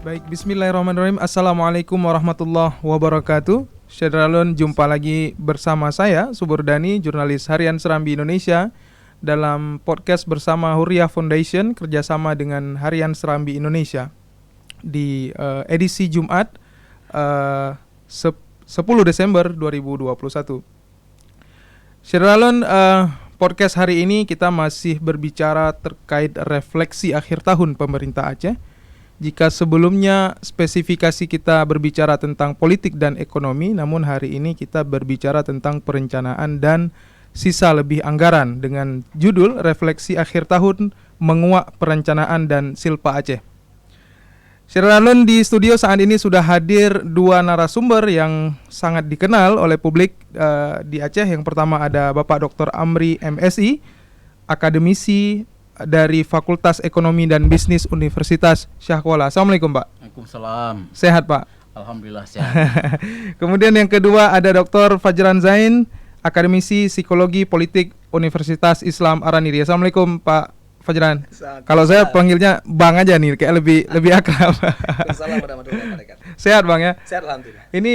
Baik, bismillahirrahmanirrahim. Assalamualaikum warahmatullahi wabarakatuh. Syedralun, jumpa lagi bersama saya, Suburdani, jurnalis harian Serambi Indonesia, dalam podcast bersama Hurriyah Foundation kerjasama dengan Harian Serambi Indonesia di edisi Jumat 10 Desember 2021. Syedralun, podcast hari ini kita masih berbicara terkait refleksi akhir tahun pemerintah Aceh. Jika sebelumnya spesifikasi kita berbicara tentang politik dan ekonomi, namun hari ini kita berbicara tentang perencanaan dan sisa lebih anggaran dengan judul Refleksi Akhir Tahun Menguak Perencanaan dan Silpa Aceh. Syedralun, di studio saat ini sudah hadir dua narasumber yang sangat dikenal oleh publik di Aceh. Yang pertama ada Bapak Dr. Amri MSI, akademisi dari Fakultas Ekonomi dan Bisnis Universitas Syahkuala. Assalamualaikum, Pak. Waalaikumsalam. Sehat, Pak? Alhamdulillah sehat. Kemudian yang kedua ada Dr. Fajran Zain, akademisi Psikologi Politik Universitas Islam Araniri. Assalamualaikum, Pak Fajran. Kalau saya panggilnya Bang aja nih, kayak lebih akrab. Assalamualaikum warahmatullahi wabarakatuh. Sehat, Bang ya? Sehat alhamdulillah. Ini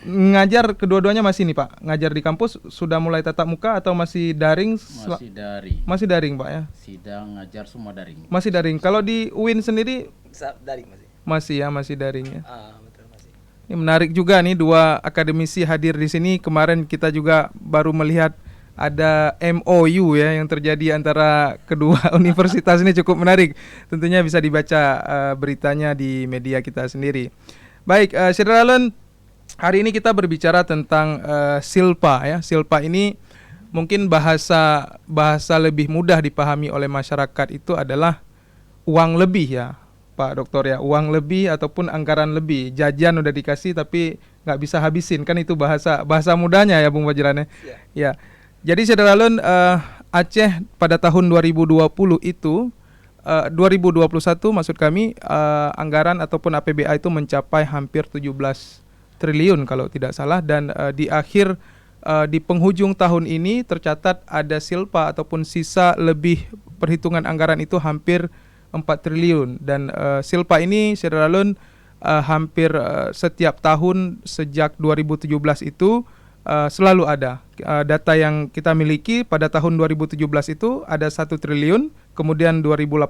ngajar kedua-duanya masih nih, Pak. Ngajar di kampus sudah mulai tatap muka atau masih daring? Masih daring. Masih daring, Pak ya? Sidang ngajar semua daring. Masih daring. Kalau di UIN sendiri Daring masih. masih daring ya. Betul masih. Ini menarik juga nih, dua akademisi hadir di sini. Kemarin kita juga baru melihat ada MOU ya yang terjadi antara kedua universitas ini, cukup menarik. Tentunya bisa dibaca beritanya di media kita sendiri. Baik, Syedralun, hari ini kita berbicara tentang silpa ya. Silpa ini mungkin bahasa lebih mudah dipahami oleh masyarakat itu adalah uang lebih ya, Pak Doktor ya. Uang lebih ataupun anggaran lebih. Jajan udah dikasih tapi nggak bisa habisin, kan itu bahasa mudahnya ya, Bung Fajran ya. Ya. Jadi Syedralun, Aceh pada tahun 2020 itu 2021 maksud kami, anggaran ataupun APBA itu mencapai hampir 17 triliun kalau tidak salah, dan di akhir di penghujung tahun ini tercatat ada silpa ataupun sisa lebih perhitungan anggaran itu hampir 4 triliun, dan silpa ini Syedralun hampir setiap tahun sejak 2017 itu selalu ada. Data yang kita miliki pada tahun 2017 itu ada 1 triliun, kemudian 2018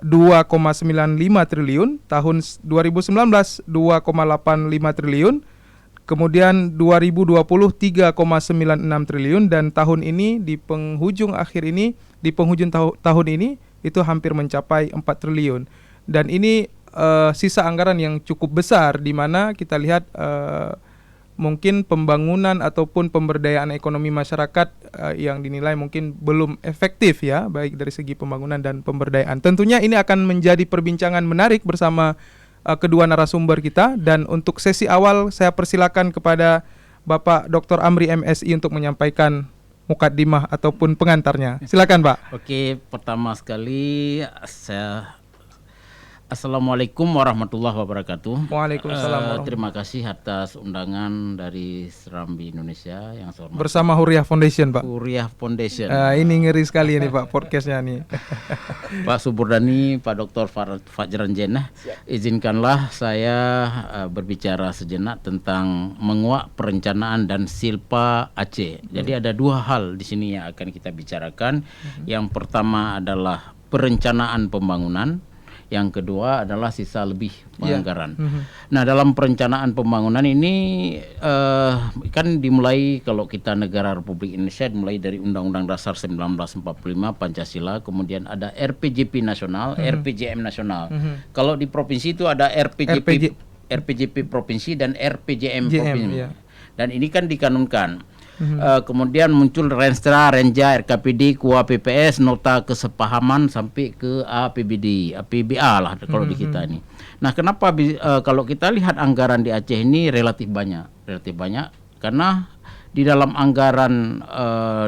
2,95 triliun, tahun 2019 2,85 triliun, kemudian 2020 3,96 triliun, dan tahun ini di penghujung tahun ini itu hampir mencapai 4 triliun. Dan ini sisa anggaran yang cukup besar, di mana kita lihat mungkin pembangunan ataupun pemberdayaan ekonomi masyarakat yang dinilai mungkin belum efektif ya, baik dari segi pembangunan dan pemberdayaan. Tentunya ini akan menjadi perbincangan menarik bersama kedua narasumber kita, dan untuk sesi awal saya persilakan kepada Bapak Dr. Amri MSI untuk menyampaikan mukaddimah ataupun pengantarnya. Silakan, Pak. Oke, pertama sekali Assalamualaikum warahmatullahi wabarakatuh. Waalaikumsalam. Terima kasih atas undangan dari Serambi Indonesia yang saya hormati. Bersama Hurriyah Foundation, Pak. Hurriyah Foundation. Ini ngeri sekali ini, Pak, podcastnya nih. Pak Suburdani, Pak Dr. Fajran Zain, izinkanlah saya berbicara sejenak tentang menguak perencanaan dan silpa Aceh. Jadi ada dua hal di sini yang akan kita bicarakan. Yang pertama adalah perencanaan pembangunan. Yang kedua adalah sisa lebih penganggaran. Nah, dalam perencanaan pembangunan ini kan dimulai, kalau kita negara Republik Indonesia, dimulai dari Undang-Undang Dasar 1945 Pancasila, kemudian ada RPJP nasional, RPJM nasional. Kalau di provinsi itu ada RPJP provinsi dan RPJM provinsi. Dan ini kan dikanunkan. Kemudian muncul Renstra, Renja, RKPD, KUA PPS, nota kesepahaman sampai ke APBA lah kalau di kita ini. Nah, kenapa kalau kita lihat anggaran di Aceh ini relatif banyak karena di dalam anggaran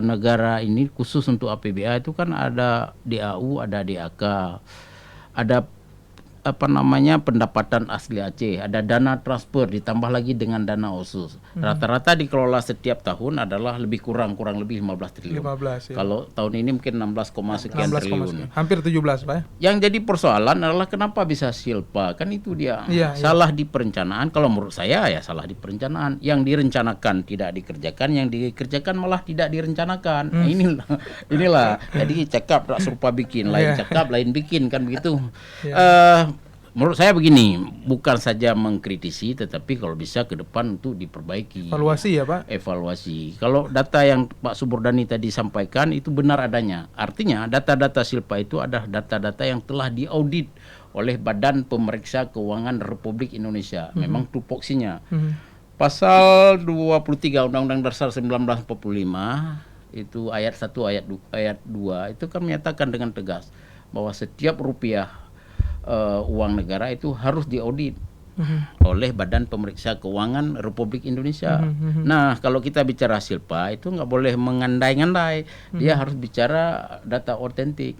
negara ini khusus untuk APBA itu kan ada DAU, ada DAK, ada pendapatan asli Aceh, ada dana transfer ditambah lagi dengan dana khusus. Rata-rata dikelola setiap tahun adalah lebih kurang lebih 15 triliun. 15 ya. Kalau tahun ini mungkin 16, sekian 16, triliun. hampir 17 Pak ya. Yang jadi persoalan adalah kenapa bisa silpa, kan itu dia. Iya, Salah di perencanaan. Kalau menurut saya ya salah di perencanaan. Yang direncanakan tidak dikerjakan, yang dikerjakan malah tidak direncanakan. Nah, inilah. Jadi cakap tak serupa bikin, lain cakap lain bikin, kan begitu. Menurut saya begini, bukan saja mengkritisi, tetapi kalau bisa ke depan untuk diperbaiki. Evaluasi ya Pak. Evaluasi. Kalau data yang Pak Suburdani tadi sampaikan itu benar adanya. Artinya data-data silpa itu adalah data-data yang telah diaudit oleh Badan Pemeriksa Keuangan Republik Indonesia. Memang tupoksinya. Pasal 23 Undang-Undang Dasar 1945 itu ayat 1, ayat 2 itu kan menyatakan dengan tegas bahwa setiap rupiah uang negara itu harus diaudit oleh Badan Pemeriksa Keuangan Republik Indonesia. Nah, kalau kita bicara silpa itu nggak boleh mengandai-ngandai, dia harus bicara data otentik.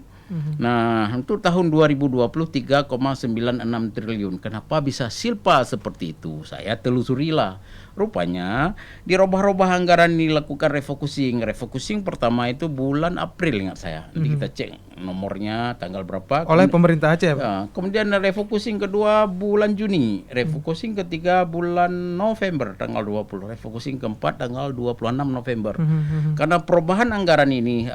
Nah, untuk tahun 2020 3,96 triliun. Kenapa bisa silpa seperti itu? Saya telusurilah. Rupanya dirubah-rubah anggaran dilakukan refocusing. Refocusing pertama itu bulan April ingat saya. Nanti kita cek nomornya tanggal berapa. Oleh pemerintah Aceh Pak. Ya, kemudian refocusing kedua bulan Juni, refocusing ketiga bulan November tanggal 20, refocusing keempat tanggal 26 November. Karena perubahan anggaran ini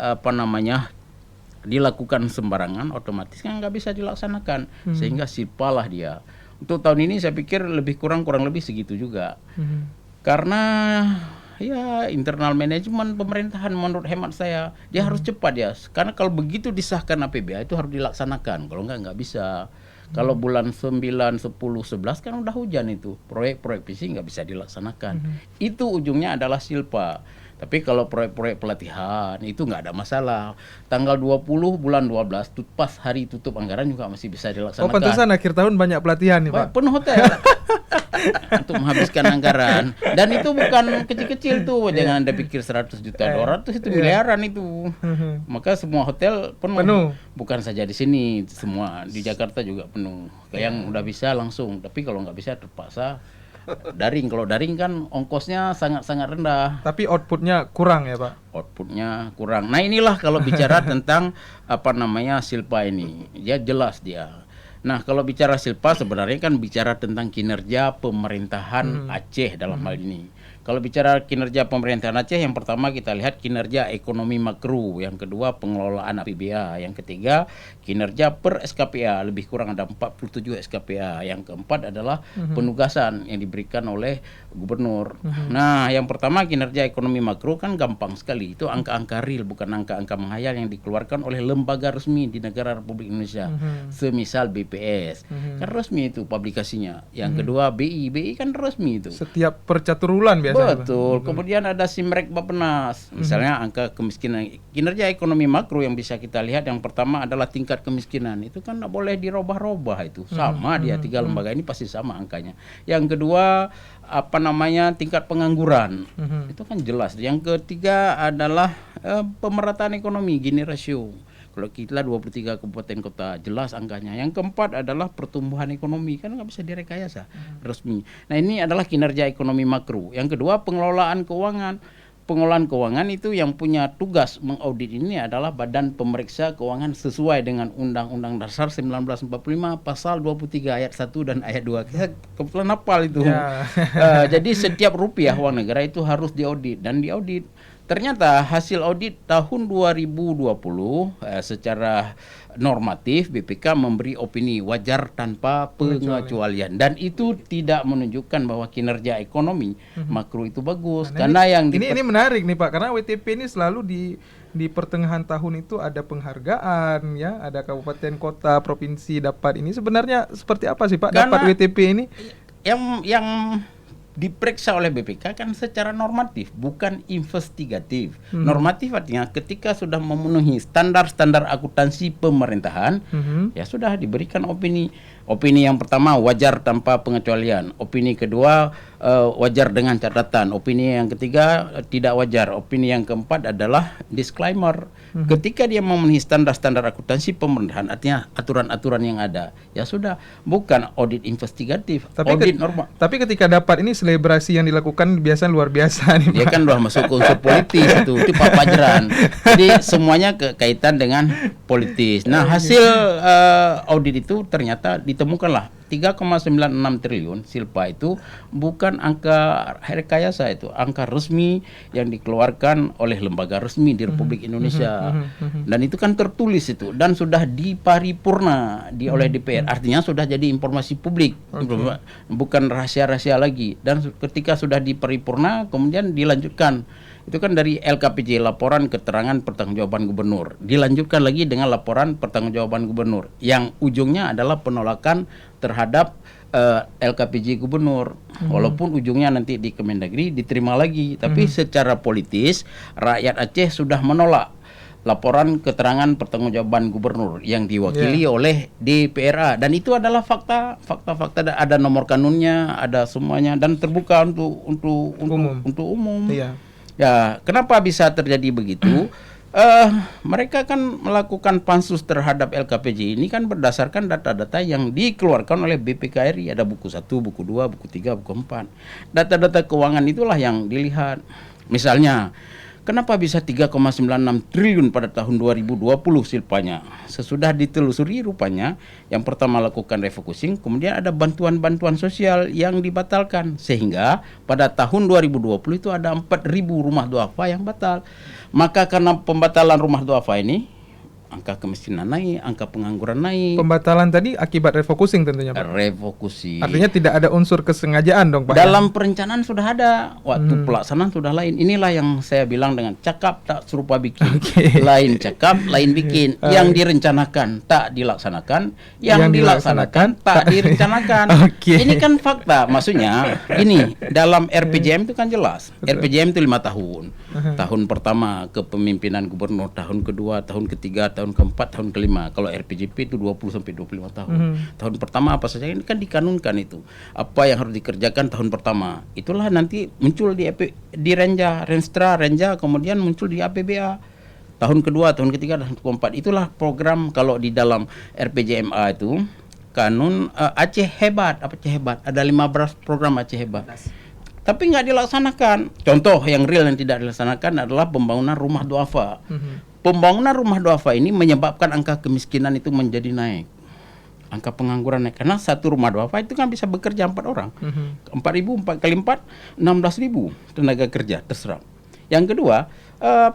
dilakukan sembarangan, otomatis kan nggak bisa dilaksanakan, sehingga silpalah dia. Untuk tahun ini saya pikir lebih kurang lebih segitu juga. Karena ya internal manajemen pemerintahan menurut hemat saya dia harus cepat ya. Karena kalau begitu disahkan APBA itu harus dilaksanakan. Kalau nggak bisa. Kalau bulan 9, 10, 11 kan udah hujan itu. Proyek-proyek visi nggak bisa dilaksanakan. Itu ujungnya adalah silpa. Tapi kalau proyek-proyek pelatihan itu nggak ada masalah. Tanggal 20 bulan 12 pas hari tutup anggaran juga masih bisa dilaksanakan. Oh, pantesan akhir tahun banyak pelatihan nih Pak. Penuh hotel untuk menghabiskan anggaran. Dan itu bukan kecil-kecil tuh. Jangan Anda pikir 100 juta, 200 itu miliaran itu. Maka semua hotel penuh. Bukan saja di sini, semua di Jakarta juga penuh. Yang udah bisa langsung, tapi kalau nggak bisa terpaksa daring. Kalau daring kan ongkosnya sangat-sangat rendah. Tapi outputnya kurang ya Pak. Outputnya kurang. Nah, inilah kalau bicara tentang silpa ini. Ya jelas dia. Nah, kalau bicara silpa sebenarnya kan bicara tentang kinerja pemerintahan Aceh dalam hal ini. Kalau bicara kinerja pemerintahan Aceh, yang pertama kita lihat kinerja ekonomi makro, yang kedua pengelolaan APBA, yang ketiga kinerja per SKPA, lebih kurang ada 47 SKPA, yang keempat adalah penugasan yang diberikan oleh gubernur. Nah, yang pertama kinerja ekonomi makro kan gampang sekali, itu angka-angka real, bukan angka-angka menghayal yang dikeluarkan oleh lembaga resmi di negara Republik Indonesia, semisal BPS, kan resmi itu publikasinya. Yang kedua BI kan resmi itu. Setiap percaturulan biasanya. Betul. Kemudian ada Simrek Bappenas. Misalnya angka kemiskinan, kinerja ekonomi makro yang bisa kita lihat yang pertama adalah tingkat kemiskinan. Itu kan tidak boleh dirubah-rubah itu. Sama dia, tiga lembaga ini pasti sama angkanya. Yang kedua tingkat pengangguran. Itu kan jelas. Yang ketiga adalah pemerataan ekonomi, Gini ratio. Kalau kita 23 kabupaten kota, jelas angkanya. Yang keempat adalah pertumbuhan ekonomi, kan nggak bisa direkayasa resmi. Nah, ini adalah kinerja ekonomi makro. Yang kedua, pengelolaan keuangan. Pengelolaan keuangan itu yang punya tugas mengaudit ini adalah Badan Pemeriksa Keuangan sesuai dengan Undang-Undang Dasar 1945 pasal 23 ayat 1 dan ayat 2. Kita kebetulan hafal itu. Jadi setiap rupiah uang negara itu harus diaudit dan diaudit. Ternyata hasil audit tahun 2020 secara normatif BPK memberi opini wajar tanpa pengecualian, dan itu tidak menunjukkan bahwa kinerja ekonomi makro itu bagus. Nah, karena ini menarik nih Pak, karena WTP ini selalu di pertengahan tahun itu ada penghargaan ya, ada kabupaten kota provinsi dapat. Ini sebenarnya seperti apa sih Pak dapat WTP ini? Yang diperiksa oleh BPK kan secara normatif, bukan investigatif. Normatif artinya ketika sudah memenuhi standar-standar akuntansi pemerintahan, ya sudah diberikan opini. Opini yang pertama wajar tanpa pengecualian. Opini kedua wajar dengan catatan. Opini yang ketiga tidak wajar. Opini yang keempat adalah disclaimer. Ketika dia memenuhi standar-standar akuntansi pemerintahan, artinya aturan-aturan yang ada, ya sudah, bukan audit investigatif, audit normal. Tapi ketika dapat ini selebrasi yang dilakukan biasa luar biasa nih, Dia Pak. kan udah masuk ke unsur politis itu Pak Fajran. Jadi semuanya kaitan dengan politis. Nah, hasil audit itu ternyata ditemukanlah 3,96 triliun silpa itu bukan angka rekayasa, itu angka resmi yang dikeluarkan oleh lembaga resmi di Republik Indonesia. Dan itu kan tertulis itu dan sudah diparipurna oleh DPR. Artinya sudah jadi informasi publik. Bukan rahasia-rahasia lagi. Dan ketika sudah diparipurna kemudian dilanjutkan. Itu kan dari LKPJ, laporan keterangan pertanggungjawaban gubernur. Dilanjutkan lagi dengan laporan pertanggungjawaban gubernur yang ujungnya adalah penolakan terhadap LKPJ gubernur. Walaupun ujungnya nanti di Kemendagri diterima lagi, tapi secara politis rakyat Aceh sudah menolak laporan keterangan pertanggungjawaban gubernur yang diwakili oleh DPRA, dan itu adalah fakta ada nomor kanunnya, ada semuanya dan terbuka untuk umum. Iya. Ya, kenapa bisa terjadi begitu? Mereka kan melakukan pansus terhadap LKPJ ini kan berdasarkan data-data yang dikeluarkan oleh BPKRI. Ada buku 1, buku 2, buku 3, buku 4. Data-data keuangan itulah yang dilihat. Misalnya, kenapa bisa 3,96 triliun pada tahun 2020 silpanya? Sesudah ditelusuri rupanya, yang pertama lakukan refocusing, kemudian ada bantuan-bantuan sosial yang dibatalkan. Sehingga pada tahun 2020 itu ada 4.000 rumah duafa yang batal. Maka karena pembatalan rumah duafa ini, angka kemiskinan naik, angka pengangguran naik. Pembatalan tadi akibat refocusing tentunya, Pak. Refocusing. Artinya tidak ada unsur kesengajaan dong, Pak. Dalam perencanaan sudah ada, waktu pelaksanaan sudah lain. Inilah yang saya bilang dengan cakap tak serupa bikin. Lain cakap, lain bikin. Yang direncanakan tak dilaksanakan, yang dilaksanakan tak direncanakan. Ini kan fakta. Maksudnya gini, dalam RPJM itu kan jelas. RPJM itu 5 tahun. Tahun pertama kepemimpinan gubernur, tahun kedua, tahun ketiga, tahun keempat, tahun kelima. Kalau RPJP itu 20 sampai 25 tahun. Tahun pertama apa saja ini kan dikanunkan itu. Apa yang harus dikerjakan tahun pertama. Itulah nanti muncul di Renja, Renstra, Renja, kemudian muncul di APBA. Tahun kedua, tahun ketiga, tahun keempat. Itulah program kalau di dalam RPJMA itu kanun Aceh Hebat. Apa Aceh Hebat? Ada 15 program Aceh Hebat. Tapi nggak dilaksanakan. Contoh yang real yang tidak dilaksanakan adalah pembangunan rumah duafa. Pembangunan rumah duafa ini menyebabkan angka kemiskinan itu menjadi naik. Angka pengangguran naik. Karena satu rumah duafa itu kan bisa bekerja 4 orang. 4.000, 4 kali 4, 16.000 tenaga kerja terserap. Yang kedua,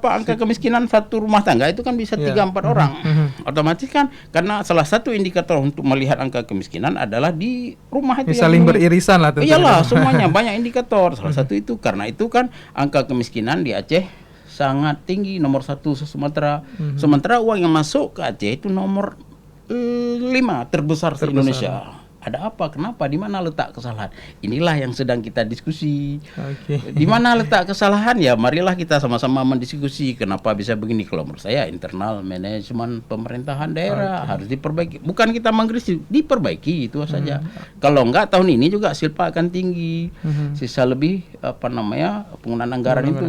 angka kemiskinan satu rumah tangga itu kan bisa 3-4 orang. Otomatis kan, karena salah satu indikator untuk melihat angka kemiskinan adalah di rumah itu. Saling beririsan lah tentunya. Iyalah, semuanya banyak indikator. Salah satu itu, karena itu kan angka kemiskinan di Aceh sangat tinggi, nomor 1 se-Sumatera. Sementara uang yang masuk ke Aceh itu nomor 5 terbesar di Indonesia. Ada apa? Kenapa? Di mana letak kesalahan? Inilah yang sedang kita diskusi. Di mana letak kesalahan? Ya, marilah kita sama-sama mendiskusi. Kenapa bisa begini? Kalau menurut saya internal manajemen pemerintahan daerah harus diperbaiki. Bukan kita mengkritik, diperbaiki itu saja. Kalau enggak, tahun ini juga silpa akan tinggi. Sisa lebih penggunaan anggaran itu.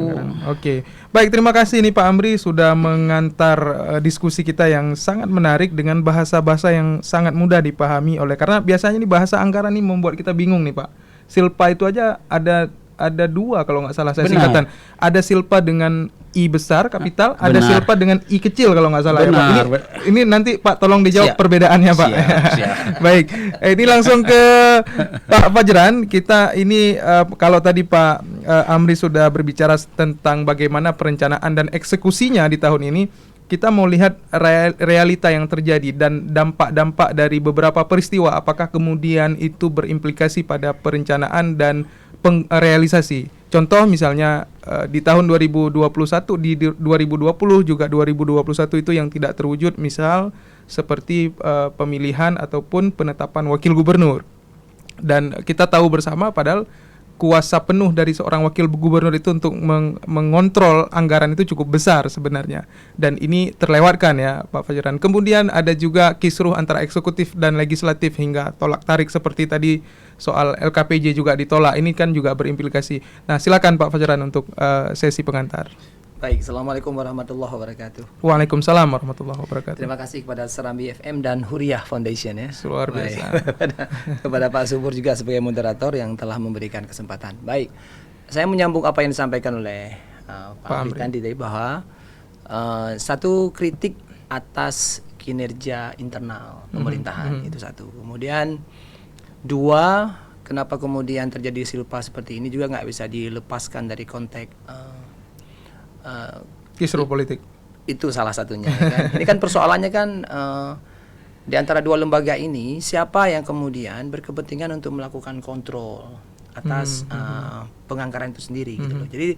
Oke. Baik, terima kasih nih Pak Amri sudah mengantar diskusi kita yang sangat menarik dengan bahasa-bahasa yang sangat mudah dipahami karena biasanya ini bahasa anggaran ini membuat kita bingung nih Pak. Silpa itu aja ada 2 kalau nggak salah saya singkatan. Ada silpa dengan I besar kapital, ada silpa dengan I kecil kalau nggak salah ya Pak. Ini nanti Pak tolong dijawab perbedaannya Pak. Siap. Baik, ini langsung ke Pak Fajran. Kita ini kalau tadi Pak Amri sudah berbicara tentang bagaimana perencanaan dan eksekusinya di tahun ini, kita mau lihat realita yang terjadi dan dampak-dampak dari beberapa peristiwa. Apakah kemudian itu berimplikasi pada perencanaan dan realisasi. Contoh misalnya di tahun 2021, di 2020 juga 2021 itu yang tidak terwujud, misal seperti pemilihan ataupun penetapan wakil gubernur. Dan kita tahu bersama padahal kuasa penuh dari seorang wakil gubernur itu untuk mengontrol anggaran itu cukup besar sebenarnya, dan ini terlewatkan ya Pak Fajran. Kemudian ada juga kisruh antara eksekutif dan legislatif hingga tolak tarik seperti tadi soal LKPJ juga ditolak. Ini kan juga berimplikasi. Nah, silakan Pak Fajran untuk sesi pengantar. Baik, Assalamualaikum warahmatullahi wabarakatuh. Waalaikumsalam warahmatullahi wabarakatuh. Terima kasih kepada Serambi FM dan Huriah Foundation ya. Luar biasa. Kepada Pak Subur juga sebagai moderator yang telah memberikan kesempatan. Baik, saya menyambung apa yang disampaikan oleh Pak Amri tadi bahwa satu kritik atas kinerja internal pemerintahan itu satu. Kemudian dua, kenapa kemudian terjadi silpa seperti ini juga nggak bisa dilepaskan dari konteks kisruh politik. Itu salah satunya ya kan? Ini kan persoalannya kan di antara dua lembaga ini siapa yang kemudian berkepentingan untuk melakukan kontrol atas penganggaran itu sendiri gitu loh. Jadi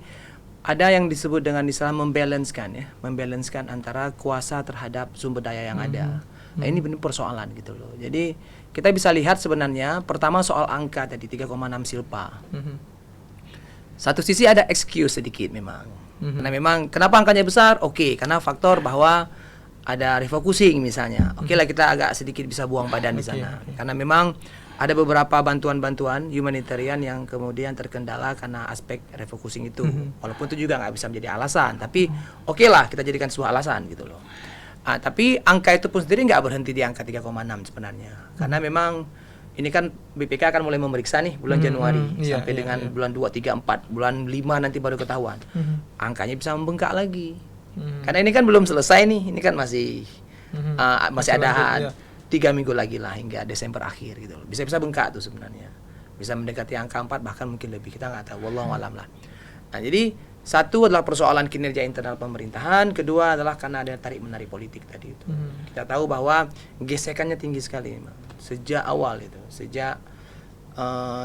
ada yang disebut dengan istilah membalancekan antara kuasa terhadap sumber daya yang ada. Nah, ini benar persoalan gitu loh. Jadi kita bisa lihat sebenarnya pertama soal angka tadi 3,6 silpa. Satu sisi ada excuse sedikit memang. Karena memang kenapa angkanya besar? Oke, karena faktor bahwa ada refocusing misalnya. Oke lah, kita agak sedikit bisa buang badan di sana. Karena memang ada beberapa bantuan-bantuan humanitarian yang kemudian terkendala karena aspek refocusing itu. Walaupun itu juga nggak bisa menjadi alasan, tapi oke lah kita jadikan sebuah alasan gitu loh. Tapi angka itu pun sendiri nggak berhenti di angka 3,6 sebenarnya. Karena memang ini kan BPK akan mulai memeriksa nih bulan Januari sampai dengan bulan 2, 3, 4, bulan 5 nanti baru ketahuan. Angkanya bisa membengkak lagi. Karena ini kan belum selesai nih, ini kan masih ada 3 minggu lagi lah hingga Desember akhir gitu loh. Bisa-bisa bengkak tuh sebenarnya. Bisa mendekati angka 4 bahkan mungkin lebih, kita nggak tahu, wallahu alam lah. Nah, jadi satu adalah persoalan kinerja internal pemerintahan, kedua adalah karena ada tarik-menarik politik tadi itu. Kita tahu bahwa gesekannya tinggi sekali sejak awal itu, sejak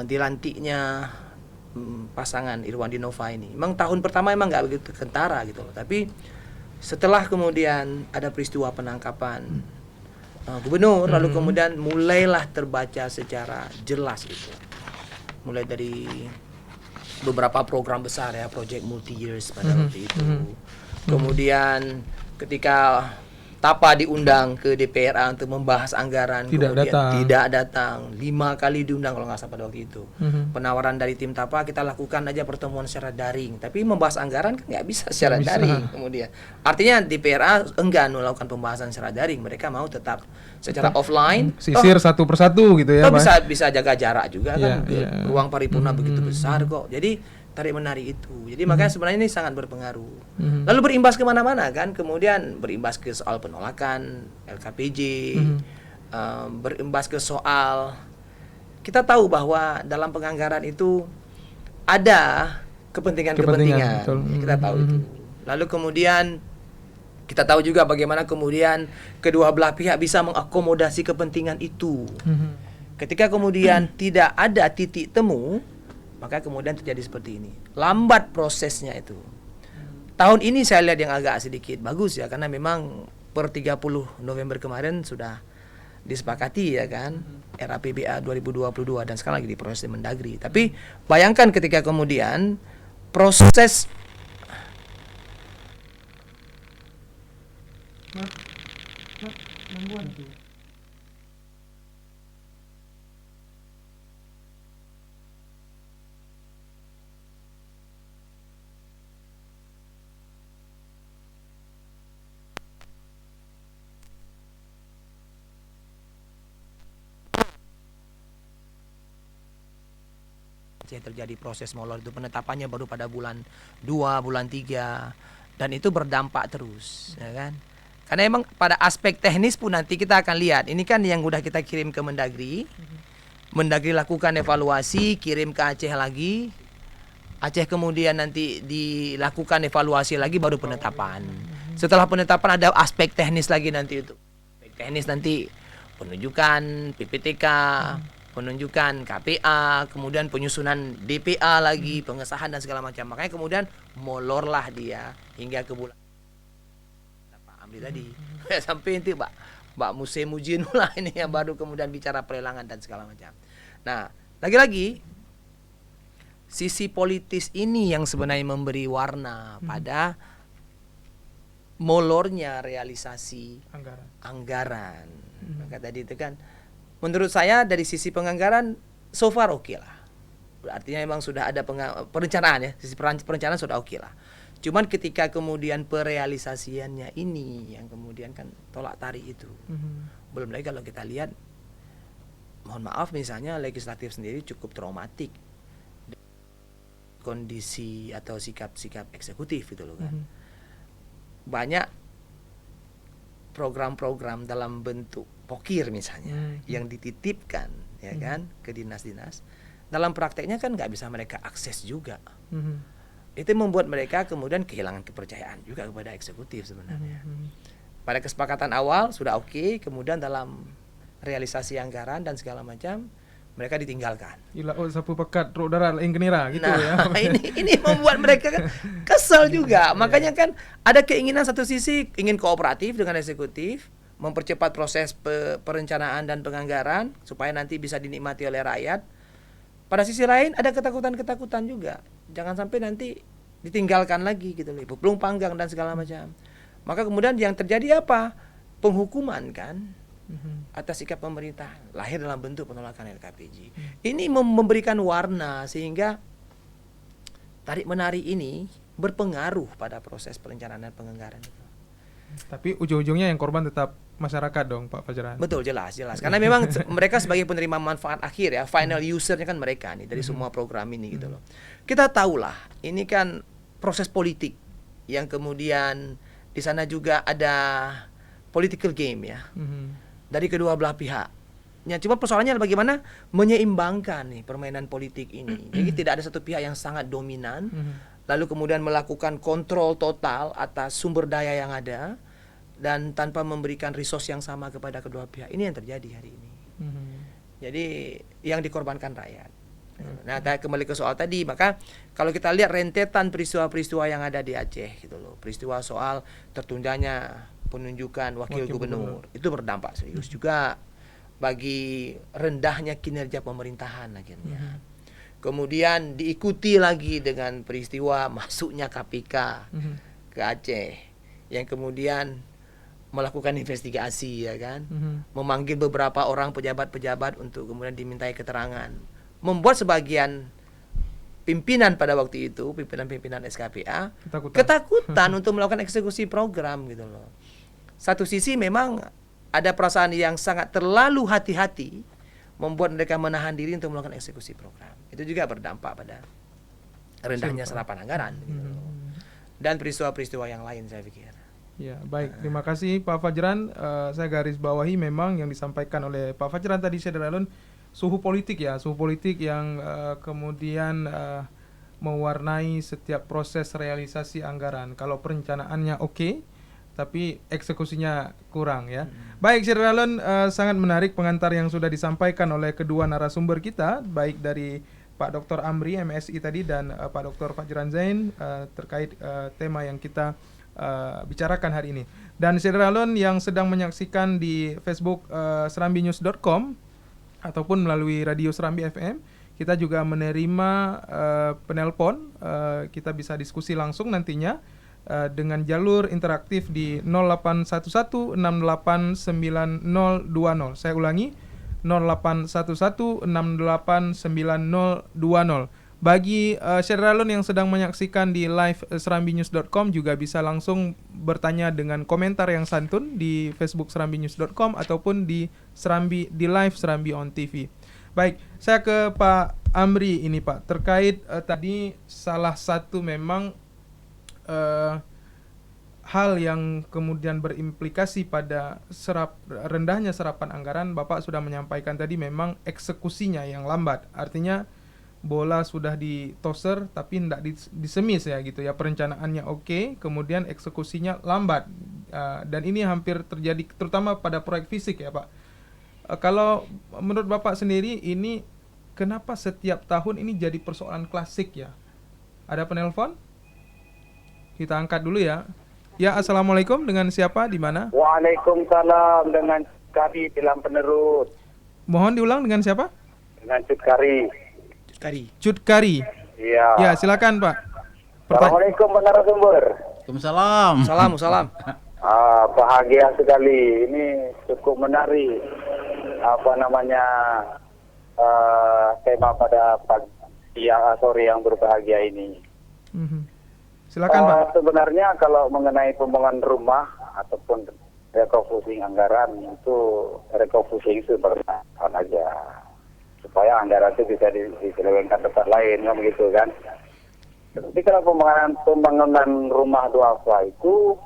dilantiknya pasangan Irwandi Nova ini. Memang tahun pertama emang nggak begitu kentara gitu loh, tapi setelah kemudian ada peristiwa penangkapan gubernur, lalu kemudian mulailah terbaca secara jelas itu, mulai dari beberapa program besar ya, project multi years pada waktu itu. Kemudian ketika Tapa diundang ke DPRA untuk membahas anggaran, tidak datang. 5 kali diundang kalau nggak salah pada waktu itu. Penawaran dari tim Tapa, kita lakukan aja pertemuan secara daring, tapi membahas anggaran kan nggak bisa secara daring. Kemudian artinya DPRA enggan melakukan pembahasan secara daring, mereka mau tetap secara offline, sisir satu persatu gitu ya. Bisa jaga jarak juga kan. Ruang paripurna begitu besar kok. Jadi tarik menarik itu. Jadi makanya sebenarnya ini sangat berpengaruh. Lalu berimbas kemana-mana kan. Kemudian berimbas ke soal penolakan LKPJ, berimbas ke soal, kita tahu bahwa dalam penganggaran itu ada kepentingan-kepentingan. Kita tahu itu. Lalu kemudian kita tahu juga bagaimana kemudian kedua belah pihak bisa mengakomodasi kepentingan itu. Ketika kemudian tidak ada titik temu, maka kemudian terjadi seperti ini. Lambat prosesnya itu. Tahun ini saya lihat yang agak sedikit bagus ya, karena memang per 30 November kemarin sudah disepakati ya kan, RAPBA 2022 dan sekarang lagi diproses di Mendagri. Tapi bayangkan ketika kemudian proses terjadi proses molor itu, penetapannya baru pada bulan 2, bulan 3, dan itu berdampak terus ya kan. Karena emang pada aspek teknis pun nanti kita akan lihat. Ini kan yang udah kita kirim ke Mendagri. Mendagri lakukan evaluasi, kirim ke Aceh lagi. Aceh kemudian nanti dilakukan evaluasi lagi baru penetapan. Setelah penetapan ada aspek teknis lagi nanti itu. Aspek teknis nanti penunjukan PPTK, penunjukan KPA, kemudian penyusunan DPA lagi, pengesahan dan segala macam. Makanya kemudian molorlah dia hingga ke bulan Pak Amri tadi. Sampai nanti Mbak Muse Mujin lah ini yang baru kemudian bicara pelelangan dan segala macam. Nah, lagi-lagi sisi politis ini yang sebenarnya memberi warna pada molornya realisasi anggaran. Maka tadi itu kan menurut saya dari sisi penganggaran so far oke lah. Artinya memang sudah ada perencanaan ya, sisi perencanaan sudah oke lah. Cuman ketika kemudian perealisasiannya ini yang kemudian kan tolak tarik itu. Belum lagi kalau kita lihat, mohon maaf misalnya legislatif sendiri cukup traumatik kondisi atau sikap-sikap eksekutif gitu loh kan. Banyak program-program dalam bentuk pokir misalnya yang dititipkan ya kan ke dinas-dinas, dalam prakteknya kan nggak bisa mereka akses juga. Itu membuat mereka kemudian kehilangan kepercayaan juga kepada eksekutif sebenarnya. Pada kesepakatan awal sudah oke, kemudian dalam realisasi anggaran dan segala macam mereka ditinggalkan. Ila sapu pekat ruk darat lain kenira gitu ya. ini membuat mereka kan kesal juga. Makanya kan ada keinginan satu sisi ingin kooperatif dengan eksekutif, mempercepat proses perencanaan dan penganggaran supaya nanti bisa dinikmati oleh rakyat. Pada sisi lain ada ketakutan-ketakutan juga. Jangan sampai nanti ditinggalkan lagi gitu loh, belum panggang dan segala macam. Maka kemudian yang terjadi apa? Penghukuman kan atas sikap pemerintah lahir dalam bentuk penolakan LKPJ. Ini memberikan warna sehingga tarik menarik ini berpengaruh pada proses perencanaan dan penganggaran itu. Tapi ujung-ujungnya yang korban tetap masyarakat dong Pak Fajran. Betul, jelas. Karena memang mereka sebagai penerima manfaat akhir ya, final usernya kan mereka nih dari semua program ini gitu loh. Kita tahulah ini kan proses politik yang kemudian di sana juga ada political game ya. Dari kedua belah pihak. Ya, cuma persoalannya bagaimana menyeimbangkan nih permainan politik ini. Jadi tidak ada satu pihak yang sangat dominan, lalu kemudian melakukan kontrol total atas sumber daya yang ada dan tanpa memberikan resource yang sama kepada kedua pihak. Ini yang terjadi hari ini. Jadi yang dikorbankan rakyat. Nah, kembali ke soal tadi, maka kalau kita lihat rentetan peristiwa-peristiwa yang ada di Aceh gitu loh, peristiwa soal tertundanya penunjukan wakil gubernur itu berdampak serius juga bagi rendahnya kinerja pemerintahan akhirnya. Kemudian diikuti lagi dengan peristiwa masuknya KPK ke Aceh yang kemudian melakukan investigasi ya kan, memanggil beberapa orang pejabat-pejabat untuk kemudian dimintai keterangan, membuat sebagian pimpinan pada waktu itu, pimpinan SKPA ketakutan untuk melakukan eksekusi program gitu loh. Satu sisi memang ada perasaan yang sangat terlalu hati-hati membuat mereka menahan diri untuk melakukan eksekusi program. Itu juga berdampak pada rendahnya serapan anggaran gitu loh. Dan peristiwa-peristiwa yang lain saya pikir. Ya, baik. Terima kasih Pak Fajran. Saya garis bawahi memang yang disampaikan oleh Pak Fajran tadi, Syederalun, suhu politik ya, suhu politik yang kemudian mewarnai setiap proses realisasi anggaran. Kalau perencanaannya oke, tapi eksekusinya kurang ya. Baik, Syederalun, sangat menarik pengantar yang sudah disampaikan oleh kedua narasumber kita, baik dari Pak Dr. Amri MSI tadi dan Pak Dr. Fajran Zain terkait tema yang kita bicarakan hari ini. Dan Syederalun yang sedang menyaksikan di Facebook serambinews.com ataupun melalui radio Serambi FM, kita juga menerima penelpon. Kita bisa diskusi langsung nantinya dengan jalur interaktif di 0811689020. Saya ulangi, 0811689020. Bagi Syederalun yang sedang menyaksikan di live serambinews.com juga bisa langsung bertanya dengan komentar yang santun di Facebook serambinews.com ataupun di Serambi di live Serambi on TV. Baik, saya ke Pak Amri ini Pak, terkait tadi salah satu memang hal yang kemudian berimplikasi pada rendahnya serapan anggaran. Bapak sudah menyampaikan tadi memang eksekusinya yang lambat. Artinya bola sudah ditoser tapi tidak disemis ya gitu ya. Perencanaannya oke, kemudian eksekusinya lambat. Dan ini hampir terjadi terutama pada proyek fisik ya Pak. Kalau menurut Bapak sendiri ini kenapa setiap tahun ini jadi persoalan klasik ya? Ada penelpon? Kita angkat dulu ya. Ya, assalamualaikum, dengan siapa, di mana? Waalaikumsalam, dengan Kari Tilam Penerus. Mohon diulang, dengan siapa? Dengan Cut Kari. Cut Kari. Iya. Ya, silakan Pak. Assalamualaikum Pak narasumber. Waalaikumsalam. Salam. Bahagia sekali. Ini cukup menarik. Tema pada sore yang berbahagia ini. Silakan Pak. Sebenarnya kalau mengenai pembangunan rumah ataupun refocusing anggaran itu refocusing itu bertahan aja supaya anggaran itu bisa diselewengkan tempat lain, kan begitu kan. Tapi kalau pembangunan rumah duafa itu,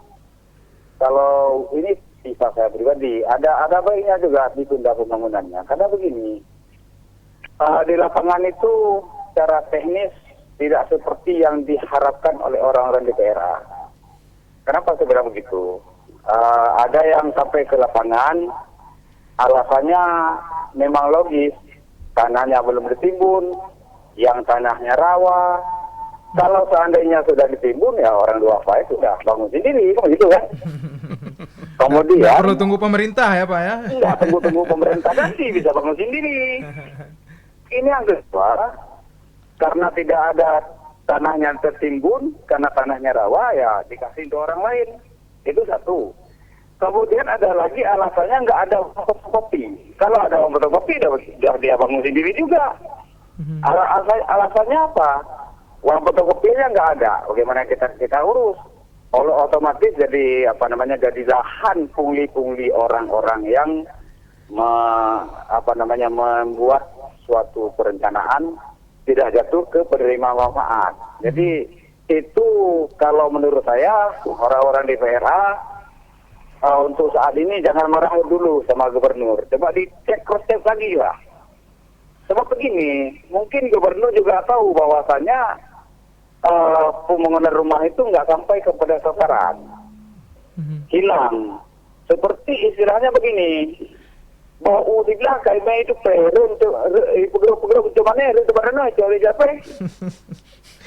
kalau ini sifat saya pribadi, ada baiknya juga ditunda pembangunannya. Karena begini, di lapangan itu secara teknis tidak seperti yang diharapkan oleh orang-orang di PRA. Kenapa saya bilang begitu? Ada yang sampai ke lapangan, alasannya memang logis, tanahnya belum ditimbun, yang tanahnya rawa. Kalau seandainya sudah ditimbun, ya orang duafa itu sudah bangun sendiri, begitu kan? Kemudian Nggak perlu tunggu pemerintah ya Pak ya? Nggak tunggu pemerintah nanti bisa bangun sendiri. Ini yang kedua, karena tidak ada tanahnya tertimbun, karena tanahnya rawa, ya dikasih ke orang lain. Itu satu. Kemudian ada lagi alasannya nggak ada fotokopi. Kalau ada fotokopi, dia bangun sendiri juga. Alasannya apa? Uang fotokopinya nggak ada. Bagaimana kita urus? Otomatis jadi jadi lahan pungli-pungli orang-orang yang membuat suatu perencanaan tidak jatuh ke penerima manfaat. Jadi itu kalau menurut saya orang-orang di PRA untuk saat ini jangan marah dulu sama gubernur. Coba dicek cross-check lagi lah. Sebab begini, mungkin gubernur juga tahu bahwasanya pembangunan rumah itu nggak sampai kepada sasaran. Hilang. Seperti istilahnya begini, bahwa di belakang may itu pegawai itu mana itu mana itu oleh siapa?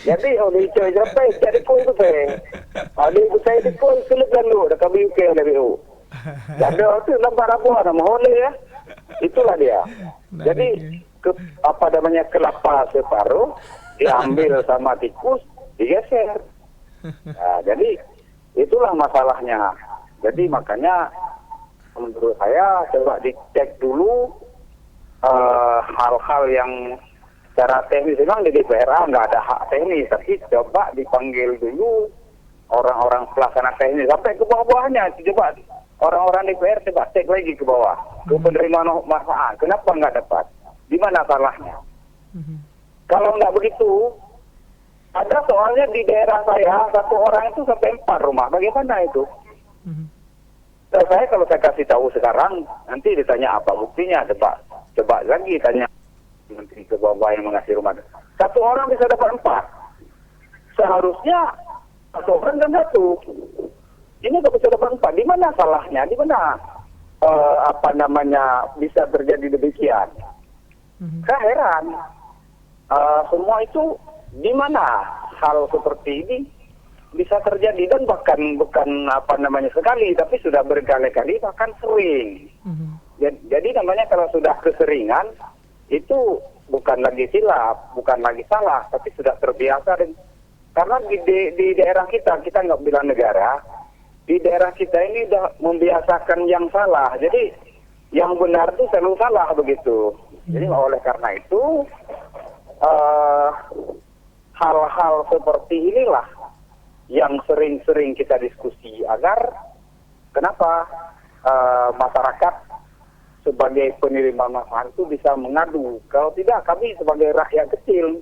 Jadi oleh siapa? Jadi kau itu oleh saya itu kau selekan lu, dah kami UK lebih u. Jadi itu lambar apa nama oleh ya? Itulah dia. Jadi kelapa separuh diambil sama tikus digeser. Nah, jadi itulah masalahnya. Jadi makanya menurut saya coba dicek dulu hal-hal yang secara teknis. Memang di DPRA nggak ada hak teknis, tapi coba dipanggil dulu orang-orang pelaksana teknis sampai ke bawah-bawahnya. Coba orang-orang DPR coba cek lagi ke bawah, ke penerima manfaat. Kenapa nggak dapat? Di mana salahnya? Kalau nggak begitu, ada soalnya di daerah saya satu orang itu sampai 4 rumah. Bagaimana itu? Saya kalau saya kasih tahu sekarang, nanti ditanya apa buktinya, coba lagi tanya menteri ke bawah yang mengasih rumah. Satu orang bisa dapat 4. Seharusnya satu orang dan satu. Ini nggak bisa dapat 4. Di mana salahnya? Di mana bisa terjadi demikian? Saya heran. Semua itu di mana hal seperti ini bisa terjadi, dan bahkan bukan sekali, tapi sudah berkali-kali, bahkan sering. Jadi namanya kalau sudah keseringan itu bukan lagi silap, bukan lagi salah, tapi sudah terbiasa. Karena di daerah kita nggak bilang negara, di daerah kita ini sudah membiasakan yang salah. Jadi yang benar itu selalu salah begitu. Jadi oleh karena itu hal-hal seperti inilah yang sering-sering kita diskusi agar kenapa masyarakat sebagai penerima manfaat itu bisa mengadu. Kalau tidak, kami sebagai rakyat kecil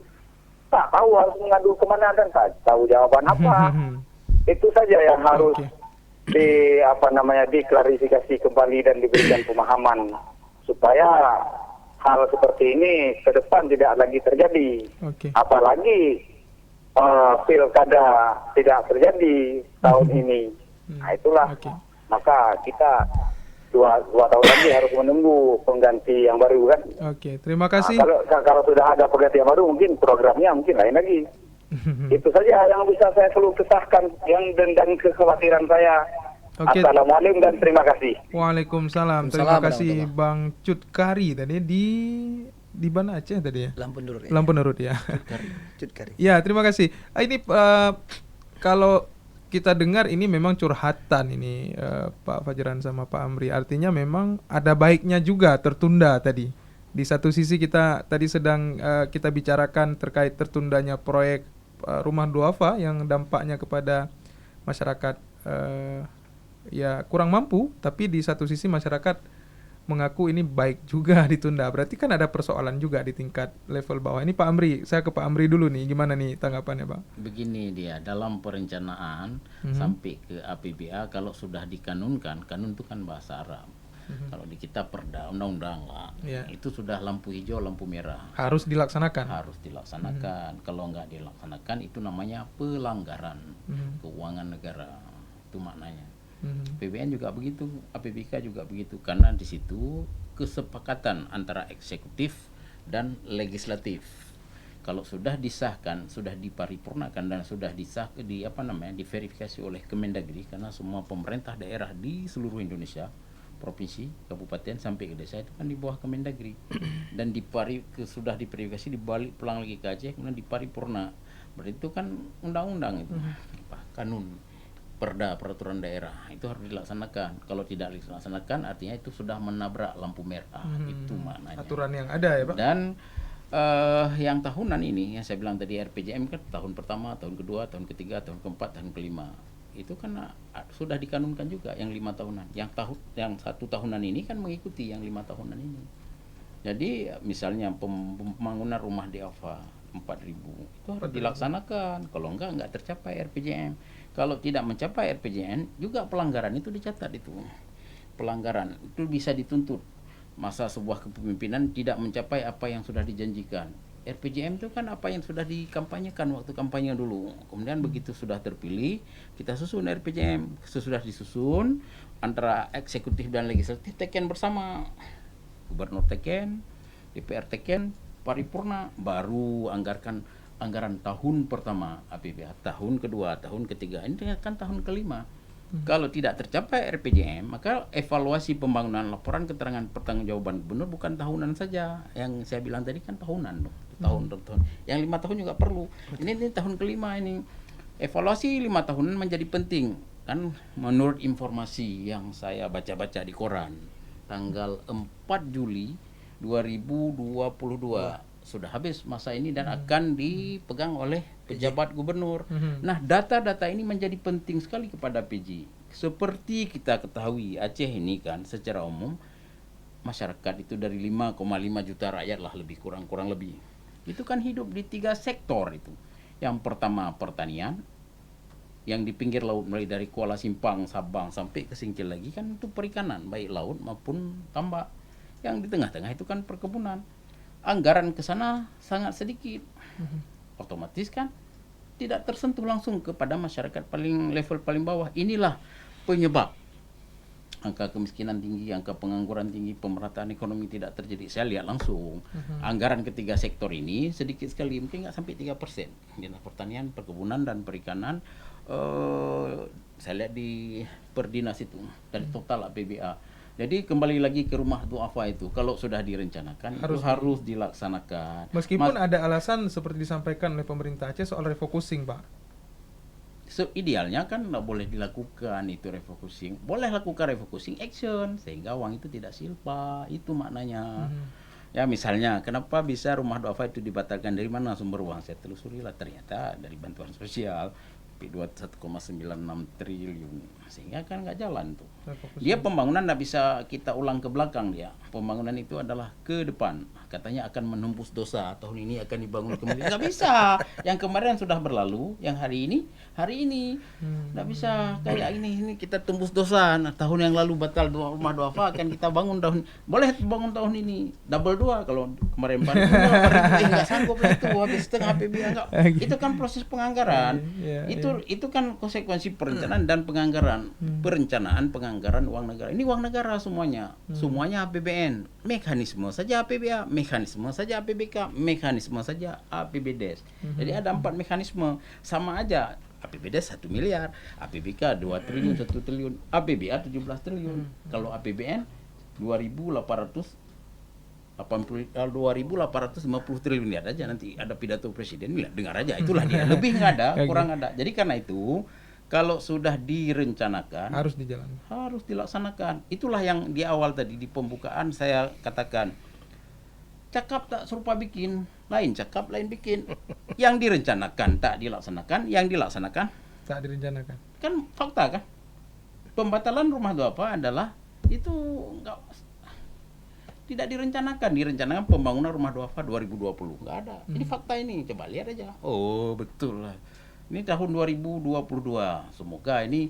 tak tahu harus mengadu kemana dan tak tahu jawaban apa. Itu saja yang harus diklarifikasi kembali dan diberikan pemahaman supaya hal seperti ini ke depan tidak lagi terjadi. Apalagi pilkada tidak terjadi tahun ini. Nah itulah. Maka kita dua tahun lagi harus menunggu pengganti yang baru kan. Terima kasih. Kalau sudah ada pengganti yang baru, mungkin programnya mungkin lain lagi. Itu saja yang bisa saya perlu kesahkan dan kekhawatiran saya. Assalamualaikum dan terima kasih. Waalaikumsalam. Terima kasih Bang Cut Kari tadi di di Banda Aceh tadi ya. Lampun Nurut. Lampun Nurut ya. Cut Kari. Ya, terima kasih. Ini kalau kita dengar ini memang curhatan ini Pak Fajran sama Pak Amri. Artinya memang ada baiknya juga tertunda tadi. Di satu sisi kita tadi sedang kita bicarakan terkait tertundanya proyek rumah duafa yang dampaknya kepada masyarakat ya kurang mampu, tapi di satu sisi masyarakat mengaku ini baik juga ditunda. Berarti kan ada persoalan juga di tingkat level bawah. Ini Pak Amri, saya ke Pak Amri dulu nih. Gimana nih tanggapannya, Pak? Begini dia, dalam perencanaan sampai ke APBA kalau sudah dikanunkan, kanun itu kan bahasa Arab. Kalau di kita perda, undang-undang lah, itu sudah lampu hijau, lampu merah. Harus dilaksanakan. Harus dilaksanakan. Kalau nggak dilaksanakan itu namanya pelanggaran keuangan negara. Itu maknanya. PBN juga begitu, APBK juga begitu, karena di situ kesepakatan antara eksekutif dan legislatif. Kalau sudah disahkan, sudah diparipurnakan dan sudah diverifikasi oleh Kemendagri, karena semua pemerintah daerah di seluruh Indonesia, provinsi, kabupaten sampai ke desa itu kan di bawah Kemendagri. Dan sudah diverifikasi, dibalik pulang lagi ke Aceh, kemudian diparipurna. Berarti itu kan undang-undang itu, kanun. Perda peraturan daerah itu harus dilaksanakan. Kalau tidak dilaksanakan artinya itu sudah menabrak lampu merah. Itu maknanya. Aturan yang ada ya, Pak. Dan yang tahunan ini yang saya bilang tadi RPJM kan tahun pertama, tahun kedua, tahun ketiga, tahun keempat, tahun kelima. Itu kan sudah dikanunkan juga yang 5 tahunan. Yang 1 tahunan ini kan mengikuti yang 5 tahunan ini. Jadi misalnya pembangunan rumah duafa 4.000 itu harus dilaksanakan. Kalau enggak tercapai RPJM. Kalau tidak mencapai RPJM juga pelanggaran itu dicatat itu. Pelanggaran itu bisa dituntut. Masa sebuah kepemimpinan tidak mencapai apa yang sudah dijanjikan. RPJM itu kan apa yang sudah dikampanyekan waktu kampanye dulu. Kemudian begitu sudah terpilih, kita susun RPJM. Sesudah disusun antara eksekutif dan legislatif teken bersama. Gubernur teken, DPR teken, paripurna, baru anggaran tahun pertama APBA, tahun kedua, tahun ketiga, ini kan tahun kelima. Kalau tidak tercapai RPJM, maka evaluasi pembangunan laporan keterangan pertanggungjawaban gubernur bukan tahunan saja. Yang saya bilang tadi kan tahunan, tahun. Yang 5 tahun juga perlu. Ini tahun kelima ini. Evaluasi 5 tahunan menjadi penting. Kan menurut informasi yang saya baca-baca di koran, tanggal 4 Juli 2022 sudah habis masa ini dan akan dipegang oleh pejabat gubernur. Nah, data-data ini menjadi penting sekali kepada PJ. Seperti kita ketahui, Aceh ini kan secara umum masyarakat itu dari 5,5 juta rakyat lah lebih kurang lebih. Itu kan hidup di 3 sektor itu. Yang pertama pertanian, yang di pinggir laut mulai dari Kuala Simpang, Sabang sampai ke Singkil lagi kan itu perikanan, baik laut maupun tambak. Yang di tengah-tengah itu kan perkebunan. Anggaran ke sana sangat sedikit. Otomatis kan tidak tersentuh langsung kepada masyarakat level paling bawah. Inilah penyebab angka kemiskinan tinggi, angka pengangguran tinggi, pemerataan ekonomi tidak terjadi. Saya lihat langsung anggaran ketiga sektor ini sedikit sekali, mungkin nggak sampai 3%. Dinas Pertanian, Perkebunan dan Perikanan, saya lihat di Perdinas itu dari total APBA. Jadi kembali lagi ke rumah duafa itu, kalau sudah direncanakan harus dilaksanakan. Meskipun ada alasan seperti disampaikan oleh pemerintah Aceh soal refocusing, Pak. Idealnya kan nggak boleh dilakukan itu refocusing. Boleh lakukan refocusing action sehingga uang itu tidak silpa. Itu maknanya. Ya misalnya, kenapa bisa rumah duafa itu dibatalkan, dari mana sumber uang? Saya telusuri lah, ternyata dari bantuan sosial. 1,96 triliun, sehingga kan nggak jalan tuh. Dia pembangunan nggak bisa kita ulang ke belakang dia. Pembangunan itu adalah ke depan. Katanya akan menembus dosa, tahun ini akan dibangun kembali. Nggak bisa. Yang kemarin sudah berlalu, yang hari ini nggak bisa kayak ini kita tembus dosa. Nah, tahun yang lalu batal rumah duafa akan kita bangun boleh bangun tahun ini double 2 kalau kemarin 4.000 nggak sanggup lah itu habis setengah APBN nggak. Itu kan proses penganggaran. Itu kan konsekuensi perencanaan dan penganggaran. Perencanaan, penganggaran uang negara. Ini uang negara semuanya. Semuanya APBN. Mekanisme saja APBA, mekanisme saja APBK, mekanisme saja APBDes. Jadi ada 4 mekanisme. Sama aja. APBDes 1 miliar, APBK 2 triliun, 1 triliun, APBA 17 triliun. Kalau APBN 2.800 2.850 triliun. Lihat aja nanti ada pidato presiden, lihat, dengar aja, itulah dia. Lebih nggak ada, kurang ada. Jadi karena itu kalau sudah direncanakan Harus dijalankan. harus dilaksanakan. Itulah yang di awal tadi di pembukaan saya katakan, cakap tak serupa bikin, lain cakap lain bikin. Yang direncanakan tak dilaksanakan, yang dilaksanakan Tak direncanakan. kan fakta kan. Pembatalan rumah duafa adalah itu tidak direncanakan pembangunan rumah duafa 2020, nggak ada. Ini fakta ini, coba lihat aja. Oh betul lah. Ini tahun 2022. Semoga ini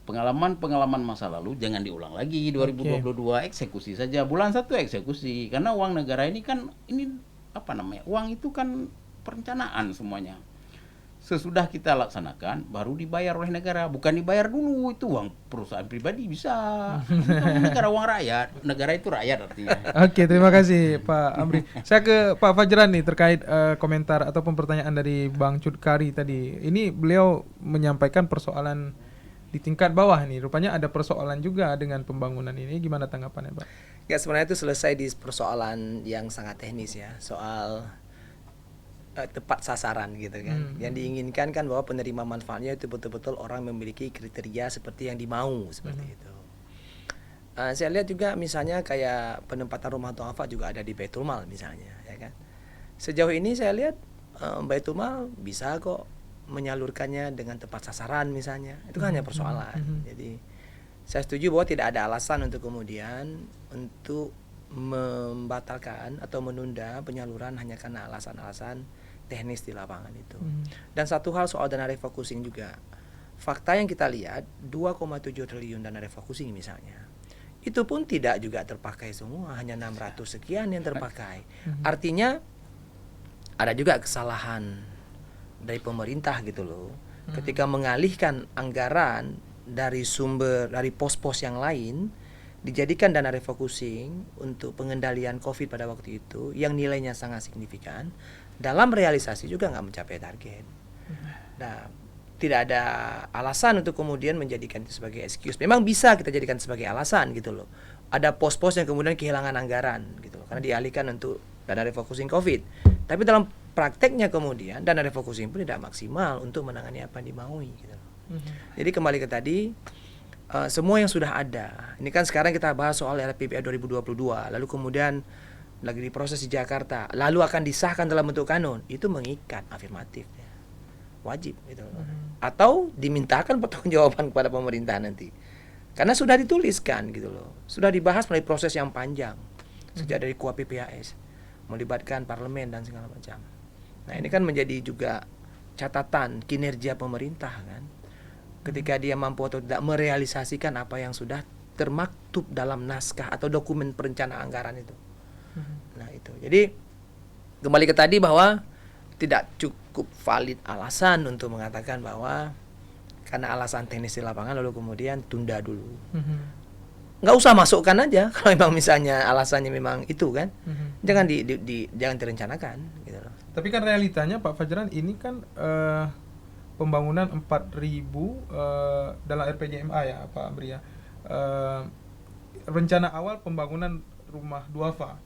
pengalaman masa lalu jangan diulang lagi. 2022 eksekusi saja, bulan 1 eksekusi. Karena uang negara ini kan uang itu kan perencanaan semuanya. Sesudah kita laksanakan baru dibayar oleh negara, bukan dibayar dulu. Itu uang perusahaan pribadi bisa. Ini negara uang rakyat, negara itu rakyat artinya. Oke, terima kasih Pak Amri. Saya ke Pak Fajran nih terkait komentar ataupun pertanyaan dari Bang Cudkari tadi. Ini beliau menyampaikan persoalan di tingkat bawah nih. Rupanya ada persoalan juga dengan pembangunan ini. Gimana tanggapannya, Pak? Ya sebenarnya itu selesai di persoalan yang sangat teknis ya, soal tepat sasaran gitu kan. Yang diinginkan kan bahwa penerima manfaatnya itu betul-betul orang memiliki kriteria seperti yang dimau seperti itu. Saya lihat juga misalnya kayak penempatan rumah duafa juga ada di Baitul Mal misalnya, ya kan. Sejauh ini saya lihat Baitul Mal bisa kok menyalurkannya dengan tepat sasaran misalnya. Itu kan hanya persoalan. Jadi saya setuju bahwa tidak ada alasan untuk kemudian untuk membatalkan atau menunda penyaluran hanya karena alasan-alasan teknis di lapangan itu. Dan satu hal soal dana refocusing juga. Fakta yang kita lihat 2,7 triliun dana refocusing misalnya. Itu pun tidak juga terpakai semua, hanya 600 sekian yang terpakai. Artinya ada juga kesalahan dari pemerintah gitu loh. Ketika mengalihkan anggaran dari pos-pos yang lain dijadikan dana refocusing untuk pengendalian COVID pada waktu itu yang nilainya sangat signifikan, dalam realisasi juga nggak mencapai target. Nah, tidak ada alasan untuk kemudian menjadikan itu sebagai excuse. Memang bisa kita jadikan sebagai alasan gitu loh. Ada pos-pos yang kemudian kehilangan anggaran gitu loh, karena dialihkan untuk dana refocusing COVID. Tapi dalam prakteknya kemudian dana refocusing pun tidak maksimal untuk menangani apa yang dimaui gitu loh. Jadi kembali ke tadi, semua yang sudah ada. Ini kan sekarang kita bahas soal RPPA 2022, lalu kemudian lagi diproses di Jakarta, lalu akan disahkan dalam bentuk kanun. Itu mengikat, afirmatif ya. Wajib gitu loh. Atau dimintakan pertanggungjawaban kepada pemerintah nanti. Karena sudah dituliskan gitu loh. Sudah dibahas melalui proses yang panjang. Sejak dari KUA PPAS, melibatkan parlemen dan segala macam. Nah, ini kan menjadi juga catatan kinerja pemerintah kan. Ketika dia mampu atau tidak merealisasikan apa yang sudah termaktub dalam naskah atau dokumen perencanaan anggaran itu. Nah itu, jadi kembali ke tadi bahwa tidak cukup valid alasan untuk mengatakan bahwa karena alasan teknis di lapangan lalu kemudian tunda dulu. Nggak usah masukkan aja kalau memang misalnya alasannya memang itu kan. Jangan jangan direncanakan gitu loh. Tapi kan realitanya Pak Fajran ini kan pembangunan 4.000 dalam RPJMA ya Pak Amri ya. Rencana awal pembangunan rumah duafa.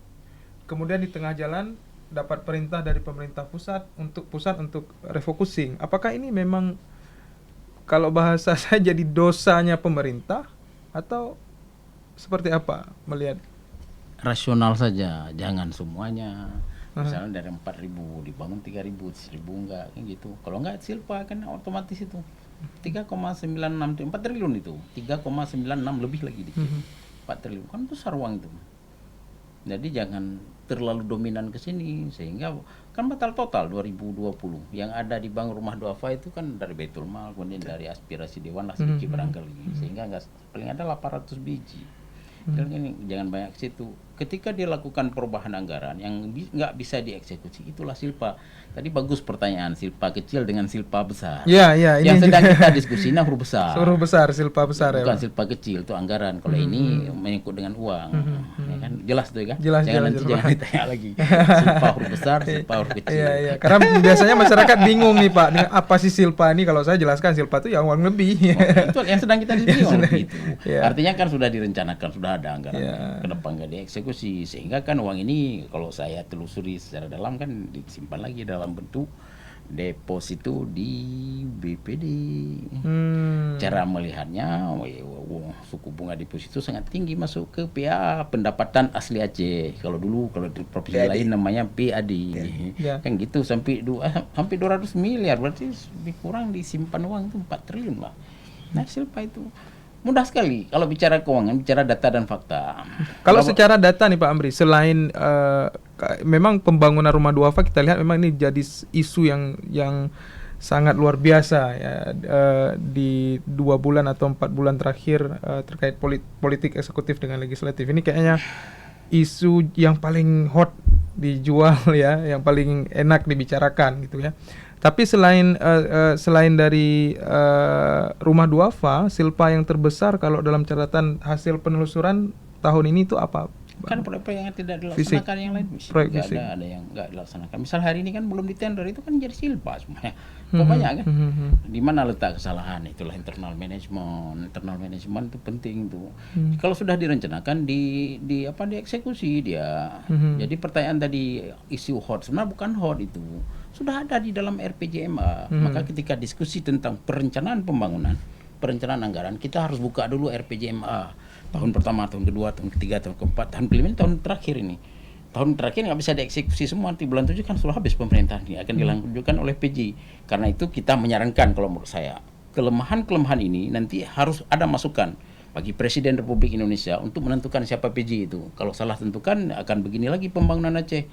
Kemudian di tengah jalan dapat perintah dari pemerintah pusat untuk refocusing. Apakah ini memang kalau bahasa saya jadi dosanya pemerintah atau seperti apa melihat? Rasional saja, jangan semuanya. Misalnya dari 4.000 dibangun 3.000, 1.000 enggak kan gitu. Kalau enggak silpa kan otomatis itu 3,96 4 triliun itu 3,96 lebih lagi dikit. 4 triliun kan besar uang itu. Jadi jangan terlalu dominan ke sini sehingga kan batal total 2020. Yang ada di bank rumah duafa itu kan dari Baitul Mal, kemudian dari aspirasi dewan lah sedikit barangkali, sehingga enggak paling ada 800 biji. Dan ini jangan banyak ke situ. Ketika dia lakukan perubahan anggaran yang nggak bisa dieksekusi, itulah silpa. Tadi bagus pertanyaan, silpa kecil dengan silpa besar. Ya, ini yang sedang kita diskusi huruf besar. Huruf besar, silpa besar bukan ya. silpa kecil itu anggaran. Kalau ini menyangkut dengan uang, ya kan jelas tuh kan. Jelas, jangan nanti jangan ditanya lagi. Silpa huruf besar, silpa huruf kecil. Iya. Karena biasanya masyarakat bingung nih Pak, apa sih silpa ini? Kalau saya jelaskan silpa itu yang uang lebih. Itu yang sedang kita diskusi itu. Ya. Artinya kan sudah direncanakan, sudah ada anggaran. Kenapa nggak dieksekusi? dieksekusi, sehingga kan uang ini kalau saya telusuri secara dalam kan disimpan lagi dalam bentuk deposito di BPD. Cara melihatnya, suku bunga deposito sangat tinggi masuk ke PA pendapatan asli Aceh. Kalau di provinsi PAD. lain namanya PAD. Ya. Kan gitu hampir 200 miliar, berarti lebih kurang disimpan uang itu 4 triliun lah. Nah, Silpa itu mudah sekali kalau bicara keuangan, bicara data dan fakta. Kalau secara data nih Pak Amri, selain memang pembangunan rumah duafa kita lihat memang ini jadi isu yang sangat luar biasa ya, di 2 bulan atau 4 bulan terakhir terkait politik eksekutif dengan legislatif. Ini kayaknya isu yang paling hot dijual ya, yang paling enak dibicarakan gitu ya. Tapi selain dari rumah duafa, silpa yang terbesar kalau dalam catatan hasil penelusuran tahun ini itu apa? Kan proyek-proyek yang tidak Fisik. dilaksanakan yang lain Proyek nggak fisik. ada yang nggak dilaksanakan. Misal hari ini kan belum ditender, itu kan jadi silpa semuanya. Banyak kan. Di mana letak kesalahan? Itulah internal management. Internal management itu penting tuh. Kalau sudah direncanakan dieksekusi dia. Jadi pertanyaan tadi isu hot, sebenarnya bukan hot itu. Sudah ada di dalam RPJMA. Maka ketika diskusi tentang perencanaan pembangunan, perencanaan anggaran, kita harus buka dulu RPJMA. Tahun pertama, tahun kedua, tahun ketiga, tahun keempat, tahun kelima, tahun terakhir ini. Tahun terakhir nggak bisa dieksekusi semua, nanti bulan 7 kan sudah habis pemerintahan ini, akan dilanjutkan oleh PJ. Karena itu kita menyarankan kalau menurut saya, kelemahan-kelemahan ini nanti harus ada masukan bagi Presiden Republik Indonesia untuk menentukan siapa PJ itu. Kalau salah tentukan akan begini lagi pembangunan Aceh.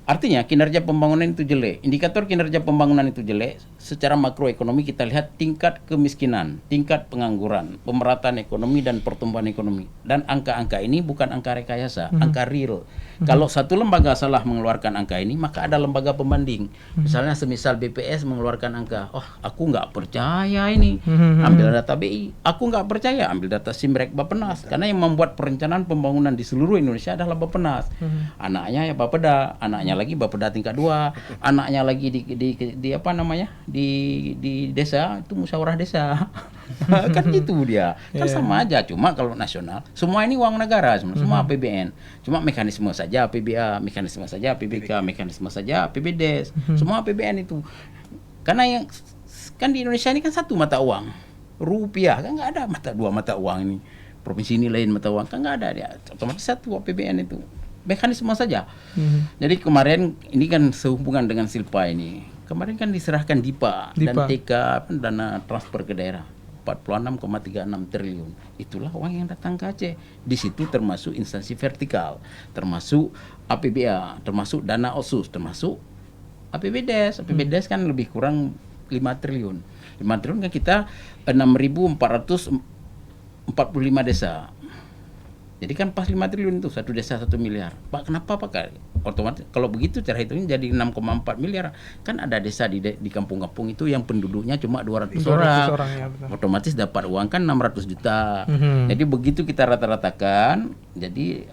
Artinya kinerja pembangunan itu jelek. Indikator kinerja pembangunan itu jelek. Secara makroekonomi kita lihat tingkat kemiskinan, tingkat pengangguran, pemerataan ekonomi dan pertumbuhan ekonomi. Dan angka-angka ini bukan angka rekayasa, angka real. Kalau satu lembaga salah mengeluarkan angka ini, maka ada lembaga pembanding. Misalnya semisal BPS mengeluarkan angka, aku nggak percaya ini. Ambil data BI, aku nggak percaya, ambil data Simrek Bappenas. Karena yang membuat perencanaan pembangunan di seluruh Indonesia adalah Bappenas. Anaknya ya Bapeda, anaknya lagi Bapeda tingkat 2, anaknya lagi di apa namanya? Di desa itu musyawarah desa. Kan gitu dia. Kan sama aja, cuma kalau nasional semua ini uang negara, semua APBN. Cuma mekanisme saja APBA, mekanisme saja APBK, mekanisme saja APBDes. Semua APBN itu. Karena yang kan di Indonesia ini kan satu mata uang. Rupiah, kan nggak ada dua mata uang ini. Provinsi ini lain mata uang, kan nggak ada dia. Otomatis satu APBN itu. Mekanisme saja. Jadi kemarin ini kan sehubungan dengan Silpa ini. Kemarin kan diserahkan DIPA. Dan TK dana transfer ke daerah 46,36 triliun. Itulah uang yang datang ke Aceh. Di situ termasuk instansi vertikal, termasuk APBA, termasuk dana OSUS, termasuk APBDes. APBDes kan lebih kurang 5 triliun. 5 triliun kan kita 6.445 desa. Jadi kan pas 5 triliun itu satu desa 1 miliar. Pak, kenapa Pak? Otomatis kalau begitu cara hitungnya jadi 6,4 miliar. Kan ada desa di kampung-kampung itu yang penduduknya cuma 200 orang. Ya, betul. Otomatis dapat uang kan 600 juta. Jadi begitu kita rata-ratakan jadi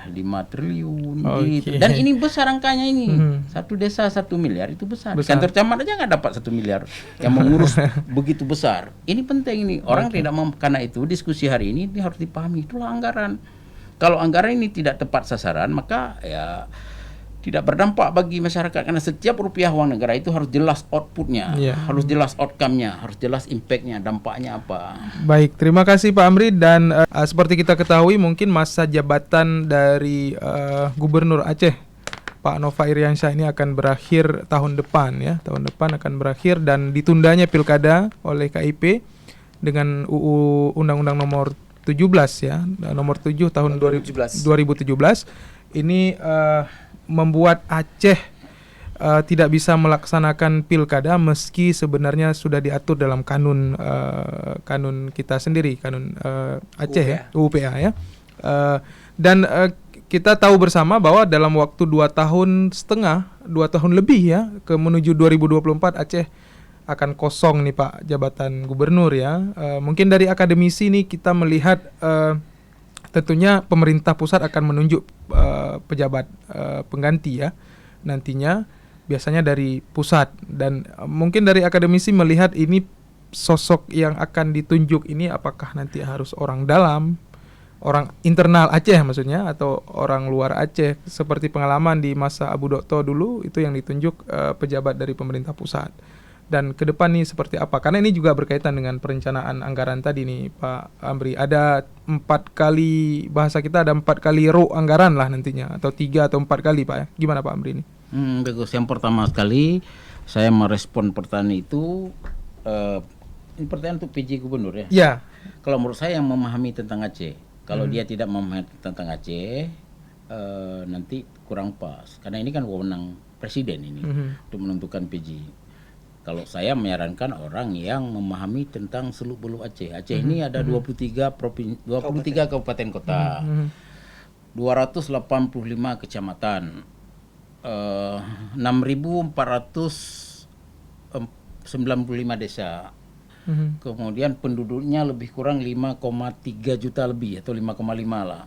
5 triliun gitu. Dan ini besar angkanya ini. Satu desa 1 miliar itu besar. Kantor camat aja nggak dapat 1 miliar yang mengurus begitu besar. Ini penting ini. Orang tidak karena itu diskusi hari ini harus dipahami, itulah anggaran. Kalau anggaran ini tidak tepat sasaran, maka ya tidak berdampak bagi masyarakat, karena setiap rupiah uang negara itu harus jelas outputnya, harus jelas outcome-nya, harus jelas impact-nya, dampaknya apa. Baik, terima kasih Pak Amri. Dan seperti kita ketahui mungkin masa jabatan dari Gubernur Aceh Pak Nova Iriansyah ini akan berakhir tahun depan ya. Tahun depan akan berakhir dan ditundanya pilkada oleh KIP dengan UU Undang-Undang nomor 17 ya, nomor 7 tahun 2017. Ini membuat Aceh tidak bisa melaksanakan pilkada meski sebenarnya sudah diatur dalam kanun kita sendiri, kanun Aceh ya, UPA ya. Dan kita tahu bersama bahwa dalam waktu 2 tahun lebih ya, ke menuju 2024 Aceh akan kosong nih Pak jabatan gubernur ya. Mungkin dari akademisi nih kita melihat tentunya pemerintah pusat akan menunjuk pejabat pengganti ya nantinya, biasanya dari pusat. Dan mungkin dari akademisi melihat ini sosok yang akan ditunjuk ini apakah nanti harus orang dalam orang internal Aceh maksudnya, atau orang luar Aceh, seperti pengalaman di masa Abu Dokto dulu itu yang ditunjuk pejabat dari pemerintah pusat. Dan ke depan nih seperti apa? Karena ini juga berkaitan dengan perencanaan anggaran tadi nih Pak Amri. Ada 4 kali, bahasa kita ada 4 kali row anggaran lah nantinya, atau 3 atau 4 kali Pak ya. Gimana Pak Amri ini? Bagus. Yang pertama sekali saya merespon pertanyaan itu, ini pertanyaan untuk PJ Gubernur ya. Ya. Kalau menurut saya yang memahami tentang Aceh, kalau dia tidak memahami tentang Aceh, nanti kurang pas. Karena ini kan wewenang presiden ini untuk menentukan PJ. Kalau saya menyarankan orang yang memahami tentang seluk-beluk Aceh. Aceh ini ada 23 kabupaten kota, 285 kecamatan, 6.495 desa. Kemudian penduduknya lebih kurang 5,3 juta lebih atau 5,5 lah.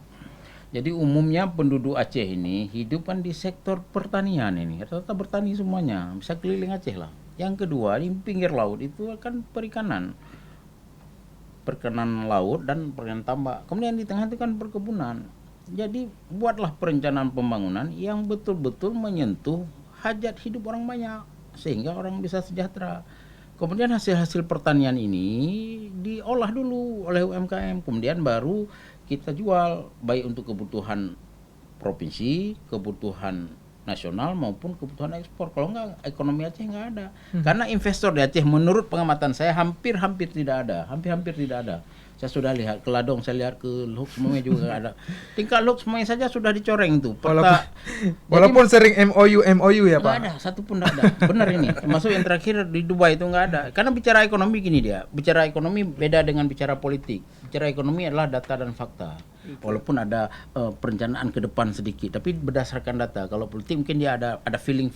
Jadi umumnya penduduk Aceh ini hidup kan di sektor pertanian ini. Rata-rata bertani semuanya, bisa keliling Aceh lah. Yang kedua, di pinggir laut itu kan perikanan laut dan perikanan tambak. Kemudian di tengah itu kan perkebunan. Jadi buatlah perencanaan pembangunan yang betul-betul menyentuh hajat hidup orang banyak, sehingga orang bisa sejahtera. Kemudian hasil-hasil pertanian ini diolah dulu oleh UMKM, kemudian baru kita jual, baik untuk kebutuhan provinsi, kebutuhan nasional maupun kebutuhan ekspor. Kalau enggak, ekonomi Aceh enggak ada. Karena investor di Aceh menurut pengamatan saya hampir tidak ada. Hampir tidak ada. Saya sudah lihat ke Ladong, saya lihat ke Luk, semuanya juga enggak ada. Tingkat Luk semuanya saja sudah dicoreng itu. Walaupun sering MOU ya Pak. Enggak ada, satu pun enggak ada. Benar ini. Termasuk yang terakhir di Dubai itu enggak ada. Karena bicara ekonomi gini dia. Bicara ekonomi beda dengan bicara politik. Bicara ekonomi adalah data dan fakta. Walaupun ada perencanaan ke depan sedikit, tapi berdasarkan data. Kalau politik mungkin dia ada feeling.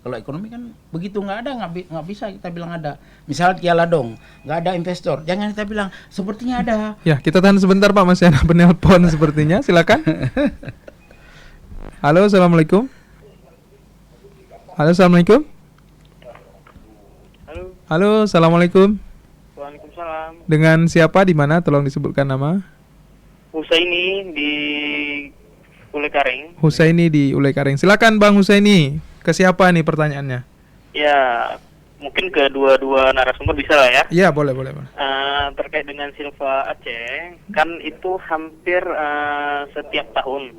Kalau ekonomi kan begitu nggak ada, nggak bisa kita bilang ada. Misal Kia Ladong nggak ada investor, jangan kita bilang sepertinya ada. Ya, kita tahan sebentar Pak, masih ada penelpon sepertinya. Silakan. Halo, assalamualaikum. Halo, assalamualaikum. Halo, assalamualaikum. Waalaikumsalam. Dengan siapa, di mana? Tolong disebutkan nama. Husaini di Ulekaring. Husaini di Ulekaring. Silakan Bang Husaini. Ke siapa nih pertanyaannya? Ya, mungkin kedua-dua narasumber bisa lah ya. Iya, boleh. Terkait dengan Silpa Aceh, kan itu hampir setiap tahun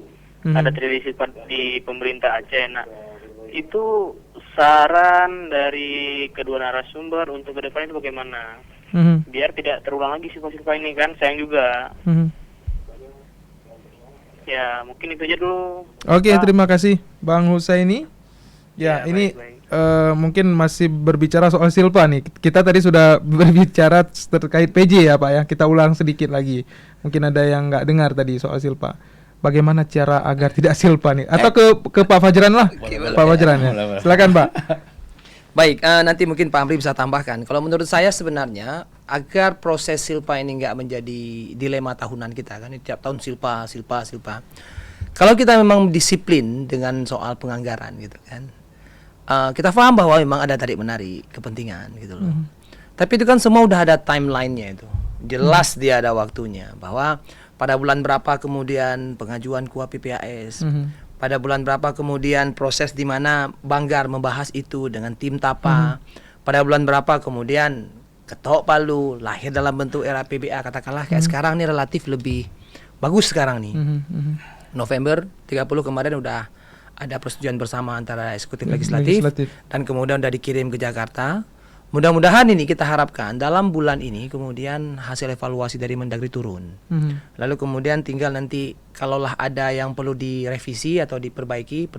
ada tradisi di pemerintah Aceh. Nah, itu saran dari kedua narasumber untuk ke depan itu bagaimana? Biar tidak terulang lagi Silpa ini kan, sayang juga. Ya, mungkin itu aja dulu. Oke, terima kasih Bang Husaini. Ya, ini mungkin masih berbicara soal Silpa nih. Kita tadi sudah berbicara terkait PJ ya Pak ya. Kita ulang sedikit lagi. Mungkin ada yang nggak dengar tadi soal Silpa. Bagaimana cara agar tidak Silpa nih? Atau ke Pak Fajran lah. Pak Fajran ya. Silakan Pak. Baik, nanti mungkin Pak Amri bisa tambahkan. Kalau menurut saya sebenarnya agar proses Silpa ini nggak menjadi dilema tahunan kita kan, tiap tahun Silpa. Kalau kita memang disiplin dengan soal penganggaran gitu kan, kita paham bahwa memang ada tarik menarik kepentingan gitu loh. Tapi itu kan semua udah ada timelinenya itu, jelas dia ada waktunya bahwa pada bulan berapa kemudian pengajuan KUA PPAS. Pada bulan berapa kemudian proses di mana Banggar membahas itu dengan tim TAPA. Pada bulan berapa kemudian Ketok Palu lahir dalam bentuk era PBA, katakanlah kayak sekarang nih relatif lebih bagus sekarang nih. November 30 kemarin udah ada persetujuan bersama antara eksekutif legislatif dan kemudian udah dikirim ke Jakarta. Mudah-mudahan ini kita harapkan dalam bulan ini kemudian hasil evaluasi dari Mendagri turun. Lalu kemudian tinggal nanti kalaulah ada yang perlu direvisi atau diperbaiki,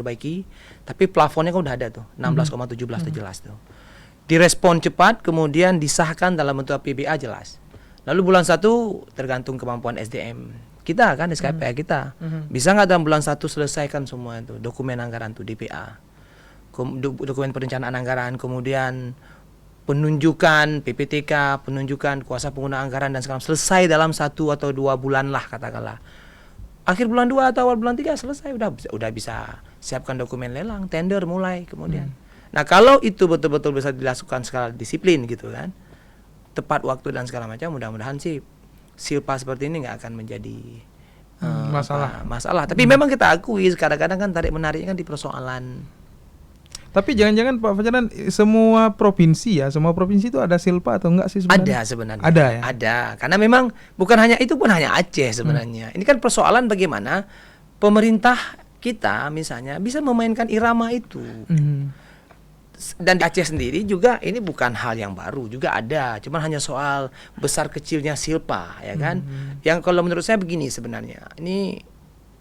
tapi plafonnya kan udah ada tuh, 16,17 jelas tuh. Direspon cepat, kemudian disahkan dalam bentuk PBA jelas. Lalu bulan 1 tergantung kemampuan SDM kita kan, SKPA kita. Bisa nggak dalam bulan 1 selesaikan semua itu, dokumen anggaran tuh, DPA. Dokumen perencanaan anggaran, kemudian penunjukan PPTK, penunjukan kuasa pengguna anggaran dan segala selesai dalam 1 atau 2 bulan lah katakanlah. Akhir bulan 2 atau awal bulan 3 selesai, udah bisa siapkan dokumen lelang, tender mulai kemudian. Nah, kalau itu betul-betul bisa dilakukan skala disiplin gitu kan, tepat waktu dan segala macam, mudah-mudahan sih Silpa seperti ini nggak akan menjadi masalah. Tapi memang kita akui kadang-kadang kan tarik menariknya kan di persoalan. Tapi jangan-jangan Pak Fajran, semua provinsi itu ada silpa atau enggak sih sebenarnya? Ada sebenarnya. Ada ya? Ada. Karena memang bukan hanya itu pun hanya Aceh sebenarnya. Ini kan persoalan bagaimana pemerintah kita misalnya bisa memainkan irama itu. Dan di Aceh sendiri juga ini bukan hal yang baru, juga ada. Cuman hanya soal besar kecilnya silpa, ya kan? Yang kalau menurut saya begini sebenarnya. Ini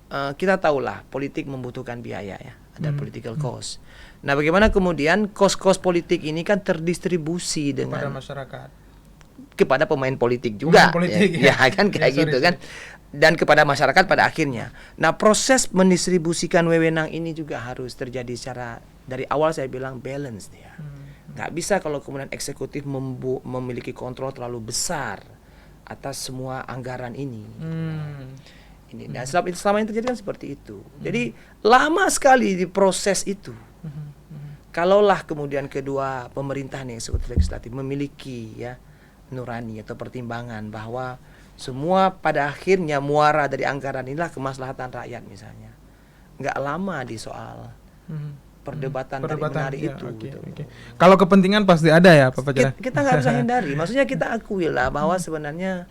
kita tahulah politik membutuhkan biaya ya. Ada political cost. Nah, bagaimana kemudian cost politik ini kan terdistribusi dengan kepada masyarakat, kepada pemain politik juga, ya kan kayak gitu kan, dan kepada masyarakat pada akhirnya. Nah, proses mendistribusikan wewenang ini juga harus terjadi secara dari awal saya bilang balance dia. Nggak bisa kalau kemudian eksekutif memiliki kontrol terlalu besar atas semua anggaran ini. Nah, selama ini terjadi kan seperti itu. Jadi lama sekali di proses itu. Kalaulah kemudian kedua pemerintah nih, eksekutif legislatif memiliki ya nurani atau pertimbangan bahwa semua pada akhirnya muara dari anggaran inilah kemaslahatan rakyat misalnya, nggak lama di soal perdebatan dari menarik ya, itu. Gitu. Kalau kepentingan pasti ada ya Pak Fajran. Kita nggak bisa hindari. Maksudnya kita akui lah bahwa sebenarnya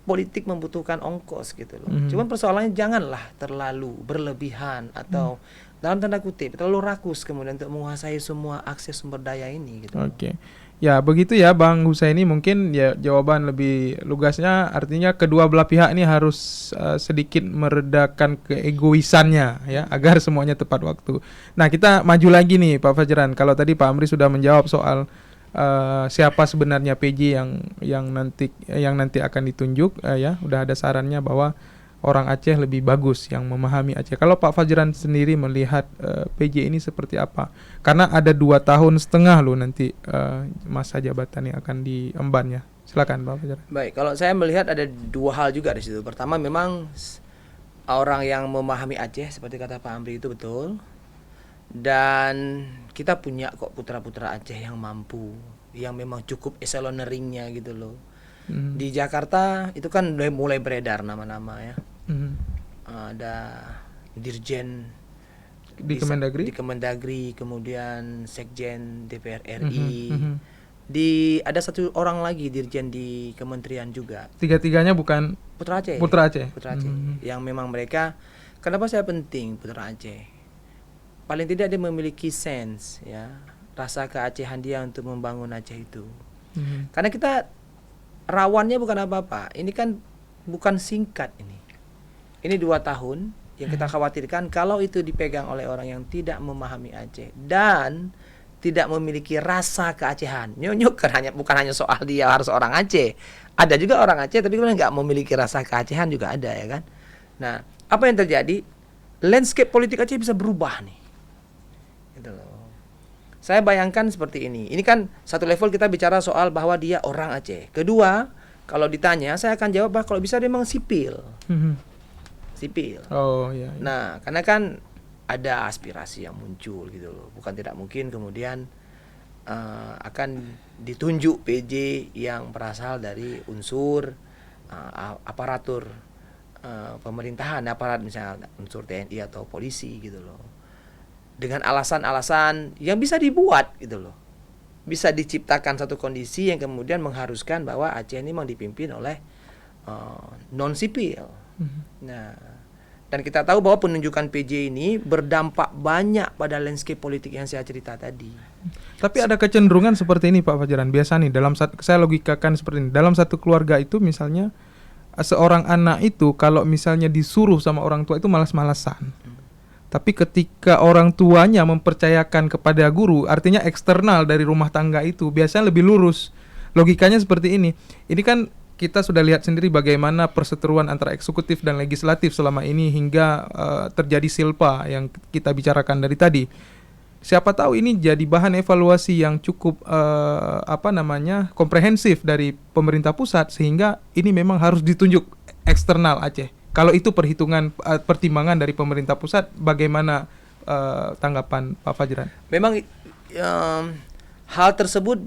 politik membutuhkan ongkos gitu loh. Cuman persoalannya janganlah terlalu berlebihan atau dalam tanda kutip terlalu rakus kemudian untuk menguasai semua akses sumber daya ini gitu. Oke. Ya begitu ya Bang Husaini, mungkin ya jawaban lebih lugasnya artinya kedua belah pihak ini harus sedikit meredakan keegoisannya ya agar semuanya tepat waktu. Nah, kita maju lagi nih Pak Fajran. Kalau tadi Pak Amri sudah menjawab soal siapa sebenarnya PJ yang nanti akan ditunjuk ya, udah ada sarannya bahwa orang Aceh lebih bagus yang memahami Aceh. Kalau Pak Fajran sendiri melihat PJ ini seperti apa? Karena ada 2 tahun setengah loh nanti masa jabatan yang akan diembannya. Silakan Pak Fajran. Baik, kalau saya melihat ada 2 hal juga di situ. Pertama, memang orang yang memahami Aceh seperti kata Pak Amri itu betul. Dan kita punya kok putra-putra Aceh yang mampu, yang memang cukup eseloneringnya gitu loh. Di Jakarta itu kan mulai beredar nama-nama ya. Ada Dirjen di Kemendagri, kemudian Sekjen DPR RI. Ada 1 orang lagi Dirjen di Kementerian juga. Tiga-tiganya bukan Putra Aceh. Yang memang mereka, kenapa saya penting Putra Aceh? Paling tidak dia memiliki sense ya, rasa keacehan dia untuk membangun Aceh itu. Karena kita rawannya bukan apa-apa. Ini kan bukan singkat ini. Ini 2 tahun yang kita khawatirkan kalau itu dipegang oleh orang yang tidak memahami Aceh dan tidak memiliki rasa keacehan. Nyonyok kan bukan hanya soal dia harus orang Aceh. Ada juga orang Aceh tapi kemudian nggak memiliki rasa keacehan juga ada ya kan. Nah, apa yang terjadi? Landscape politik Aceh bisa berubah nih. Gitu loh. Saya bayangkan seperti ini. Ini kan satu level kita bicara soal bahwa dia orang Aceh. Kedua, kalau ditanya saya akan jawab bahwa kalau bisa dia memang sipil. Sipil. Oh iya. Nah, karena kan ada aspirasi yang muncul gitu loh. Bukan tidak mungkin kemudian akan ditunjuk PJ yang berasal dari unsur aparatur pemerintahan, aparat misalnya unsur TNI atau polisi gitu loh. Dengan alasan-alasan yang bisa dibuat gitu loh. Bisa diciptakan satu kondisi yang kemudian mengharuskan bahwa Aceh ini memang dipimpin oleh non-sipil. Nah, dan kita tahu bahwa penunjukan PJ ini berdampak banyak pada landscape politik yang saya cerita tadi. Tapi ada kecenderungan seperti ini Pak Fajran. Biasa nih saya logikakan seperti ini. Dalam satu keluarga itu misalnya seorang anak itu kalau misalnya disuruh sama orang tua itu malas-malasan. Tapi ketika orang tuanya mempercayakan kepada guru, artinya eksternal dari rumah tangga itu biasanya lebih lurus. Logikanya seperti ini. Ini kan kita sudah lihat sendiri bagaimana perseteruan antara eksekutif dan legislatif selama ini hingga terjadi silpa yang kita bicarakan dari tadi. Siapa tahu ini jadi bahan evaluasi yang cukup komprehensif dari pemerintah pusat sehingga ini memang harus ditunjuk eksternal Aceh. Kalau itu pertimbangan dari pemerintah pusat, bagaimana tanggapan Pak Fajran? Memang hal tersebut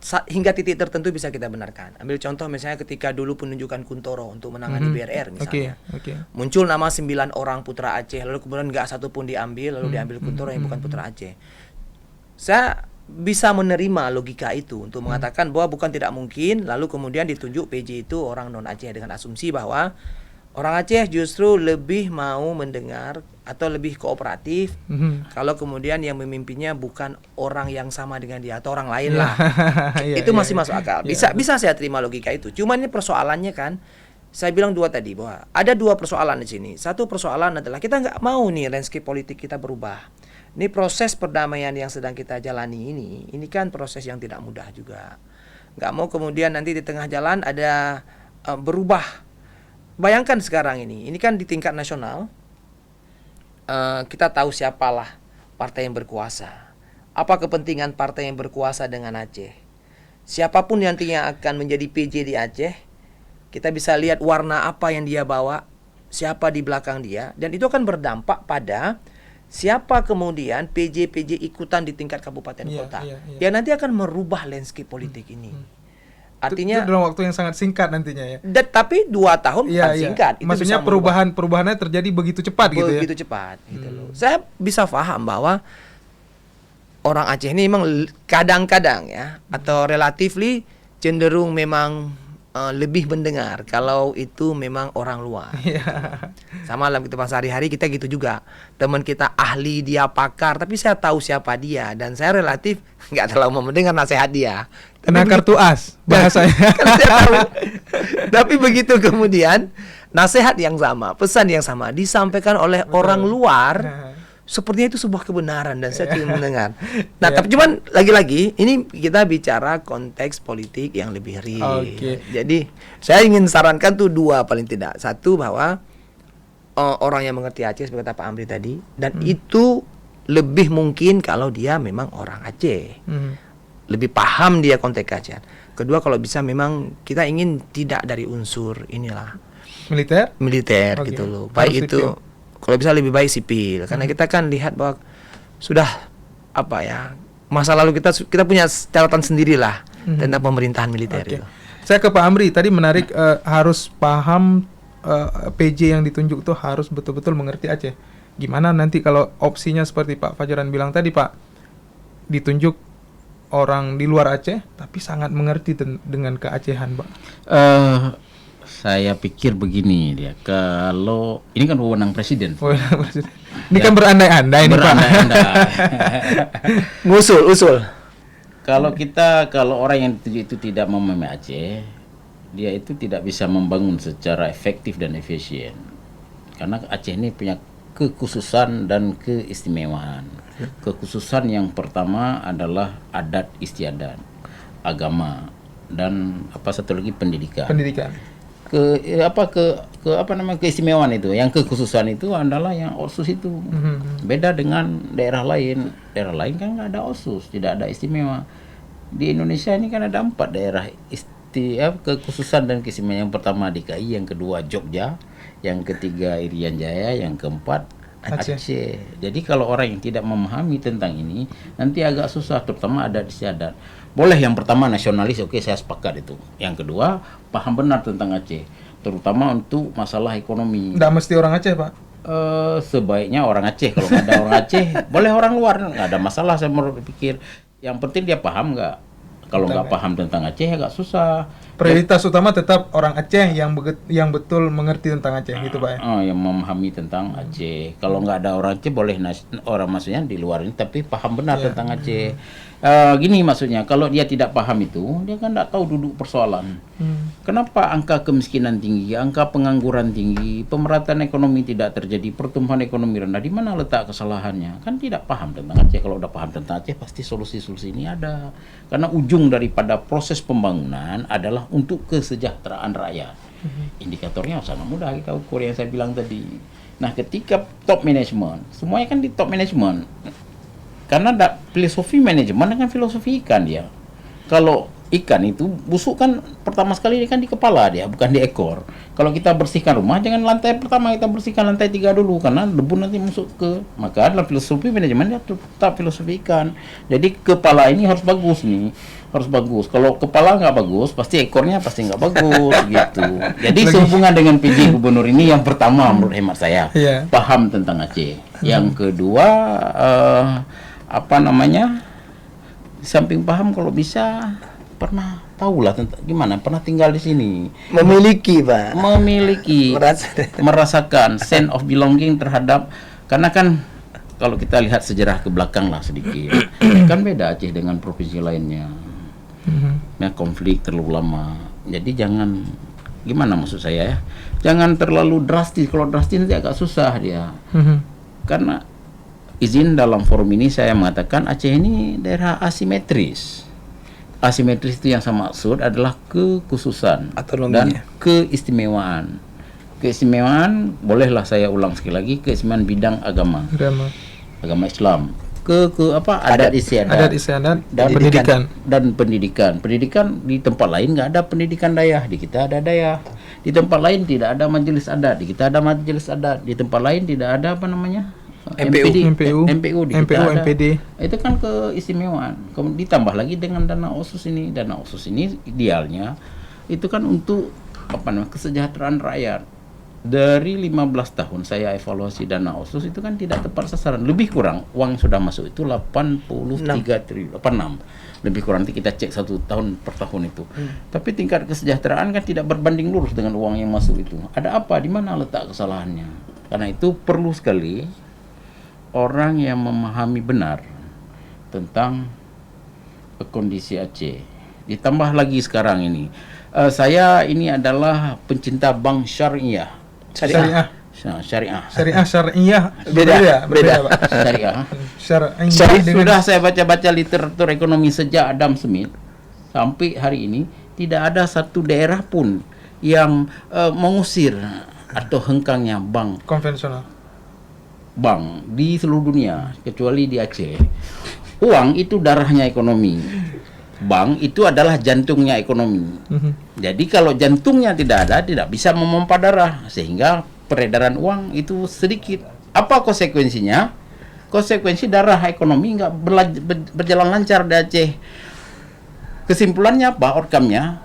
hingga titik tertentu bisa kita benarkan. Ambil contoh misalnya ketika dulu penunjukan Kuntoro untuk menangani BRR misalnya. Muncul nama 9 orang putra Aceh, lalu kemudian nggak satu pun diambil, lalu diambil Kuntoro yang bukan putra Aceh. Saya bisa menerima logika itu untuk mengatakan bahwa bukan tidak mungkin, lalu kemudian ditunjuk PJ itu orang non Aceh dengan asumsi bahwa orang Aceh justru lebih mau mendengar atau lebih kooperatif kalau kemudian yang memimpinnya bukan orang yang sama dengan dia atau orang lain lah. Itu masih masuk akal. Bisa saya terima logika itu. Cuman ini persoalannya kan, saya bilang dua tadi bahwa ada dua persoalan di sini. Satu persoalan adalah kita nggak mau nih landscape politik kita berubah. Ini proses perdamaian yang sedang kita jalani ini kan proses yang tidak mudah juga. Nggak mau kemudian nanti di tengah jalan ada berubah. Bayangkan sekarang ini kan di tingkat nasional, kita tahu siapalah partai yang berkuasa. Apa kepentingan partai yang berkuasa dengan Aceh? Siapapun nantinya akan menjadi PJ di Aceh, kita bisa lihat warna apa yang dia bawa, siapa di belakang dia, dan itu akan berdampak pada siapa kemudian PJ-PJ ikutan di tingkat kabupaten kota. Yang nanti akan merubah landscape politik ini. Artinya itu dalam waktu yang sangat singkat nantinya ya. Tapi 2 tahun bukan singkat. Itu maksudnya perubahannya terjadi begitu cepat gitu ya. Begitu cepat gitu loh. Saya bisa paham bahwa orang Aceh ini memang kadang-kadang ya atau relatively cenderung memang lebih mendengar kalau itu memang orang luar. Sama dalam kehidupan sehari-hari kita gitu juga. Teman kita ahli, dia pakar, tapi saya tahu siapa dia dan saya relatif nggak terlalu mau mendengar nasihat dia. Kena kartu as bahasanya. Tapi begitu kemudian nasihat yang sama, pesan yang sama disampaikan oleh orang luar, sepertinya itu sebuah kebenaran dan saya ingin mendengar. Nah, tapi cuman lagi-lagi ini kita bicara konteks politik yang lebih real. Jadi saya ingin sarankan tuh 2 paling tidak. Satu bahwa orang yang mengerti Aceh seperti kata Pak Amri tadi, dan itu lebih mungkin kalau dia memang orang Aceh. Lebih paham dia konteks Aceh. Kedua, kalau bisa memang kita ingin tidak dari unsur inilah militer gitu loh. Baik itu kalau bisa lebih baik sipil, karena kita kan lihat bahwa sudah masa lalu kita punya catatan sendirilah tentang pemerintahan militer itu. Saya ke Pak Amri tadi menarik, harus paham PJ yang ditunjuk itu harus betul-betul mengerti Aceh. Gimana nanti kalau opsinya seperti Pak Fajran bilang tadi Pak, ditunjuk orang di luar Aceh tapi sangat mengerti dengan keacehan Pak? Saya pikir begini dia, kalau ini kan wewenang presiden. Ini kan berandai-andai nih Pak. Ngusul. Kalau orang yang ditunjuk itu tidak memahami Aceh, dia itu tidak bisa membangun secara efektif dan efisien. Karena Aceh ini punya kekhususan dan keistimewaan. Kekhususan yang pertama adalah adat istiadat, agama, dan satu lagi pendidikan. Keistimewaan itu, yang kekhususan itu adalah yang OSUS itu. Beda dengan daerah lain. Daerah lain kan nggak ada OSUS, tidak ada istimewa. Di Indonesia ini kan ada 4 daerah kekhususan dan keistimewaan. Yang pertama DKI, yang kedua Jogja, yang ketiga Irian Jaya, yang keempat Aceh. Jadi kalau orang yang tidak memahami tentang ini nanti agak susah, terutama adat istiadat. Boleh yang pertama nasionalis, oke, saya sepakat itu. Yang kedua paham benar tentang Aceh, terutama untuk masalah ekonomi. Nggak mesti orang Aceh Pak? Sebaiknya orang Aceh. Kalau nggak ada orang Aceh boleh orang luar, nggak ada masalah. Saya berpikir yang penting dia paham nggak. Kalau nggak paham tentang Aceh agak susah. Prioritas utama tetap orang Aceh yang betul mengerti tentang Aceh gitu Pak ya? Yang memahami tentang Aceh. Kalau nggak ada orang Aceh boleh orang maksudnya di luar ini tapi paham benar tentang Aceh. Gini maksudnya, kalau dia tidak paham itu, dia kan tidak tahu duduk persoalan. Kenapa angka kemiskinan tinggi, angka pengangguran tinggi, pemerataan ekonomi tidak terjadi, pertumbuhan ekonomi rendah? Di mana letak kesalahannya? Kan tidak paham tentang Aceh. Kalau udah paham tentang Aceh, pasti solusi-solusi ini ada. Karena ujung daripada proses pembangunan adalah untuk kesejahteraan rakyat. Indikatornya sangat mudah kita ukur yang saya bilang tadi. Nah, ketika top management, semuanya kan di top management. Karena ada filosofi manajemen dengan filosofi ikan dia. Kalau ikan itu busuk kan pertama sekali kan di kepala dia, bukan di ekor. Kalau kita bersihkan rumah, jangan lantai pertama, kita bersihkan lantai 3 dulu, karena debu nanti masuk ke. Maka dalam filosofi manajemen dia tetap filosofi ikan. Jadi kepala ini harus bagus nih, harus bagus. Kalau kepala nggak bagus, pasti ekornya pasti nggak bagus gitu. Jadi sehubungan dengan PJ Gubernur ini yang pertama menurut hemat saya paham tentang Aceh. Yang kedua apa namanya? Samping paham kalau bisa pernah tahulah tentang gimana, pernah tinggal di sini. Memiliki, Pak. Memiliki, merasakan sense of belonging terhadap, karena kan kalau kita lihat sejarah ke belakang lah sedikit, kan beda Aceh dengan provinsi lainnya. Ya, konflik terlalu lama. Jadi jangan, gimana maksud saya ya, jangan terlalu drastis. Kalau drastis nanti agak susah dia. Karena izin dalam forum ini saya mengatakan Aceh ini daerah asimetris. Asimetris itu yang saya maksud adalah kekhususan dan keistimewaan. Keistimewaan, bolehlah saya ulang sekali lagi, keistimewaan bidang agama Islam. Adat istiadat dan pendidikan. Pendidikan di tempat lain nggak ada pendidikan dayah, di kita ada dayah. Di tempat lain tidak ada majelis adat, di kita ada majelis adat. Di tempat lain tidak ada apa namanya? MPU di kita ada. MPD. Itu kan keistimewaan. Kemudian ditambah lagi dengan dana otsus ini. Dana otsus ini idealnya itu kan untuk apa namanya, kesejahteraan rakyat. Dari 15 tahun saya evaluasi dana otsus itu kan tidak tepat sasaran. Lebih kurang uang yang sudah masuk itu 83 triliun, 86. Lebih kurang, nanti kita cek 1 tahun per tahun itu. Tapi tingkat kesejahteraan kan tidak berbanding lurus dengan uang yang masuk itu. Ada apa? Di mana letak kesalahannya? Karena itu perlu sekali orang yang memahami benar tentang kondisi Aceh. Ditambah lagi sekarang ini, saya ini adalah pencinta bank syariah. Syariah. Beda. Syariah. Sudah saya baca-baca literatur ekonomi sejak Adam Smith sampai hari ini, tidak ada satu daerah pun yang mengusir atau hengkangnya bank konvensional. Bank di seluruh dunia kecuali di Aceh. Uang itu darahnya ekonomi. Bank itu adalah jantungnya ekonomi. Jadi kalau jantungnya tidak ada, tidak bisa memompa darah, sehingga peredaran uang itu sedikit. Apa konsekuensinya? Konsekuensi darah ekonomi nggak berjalan lancar di Aceh. Kesimpulannya apa? Outcome-nya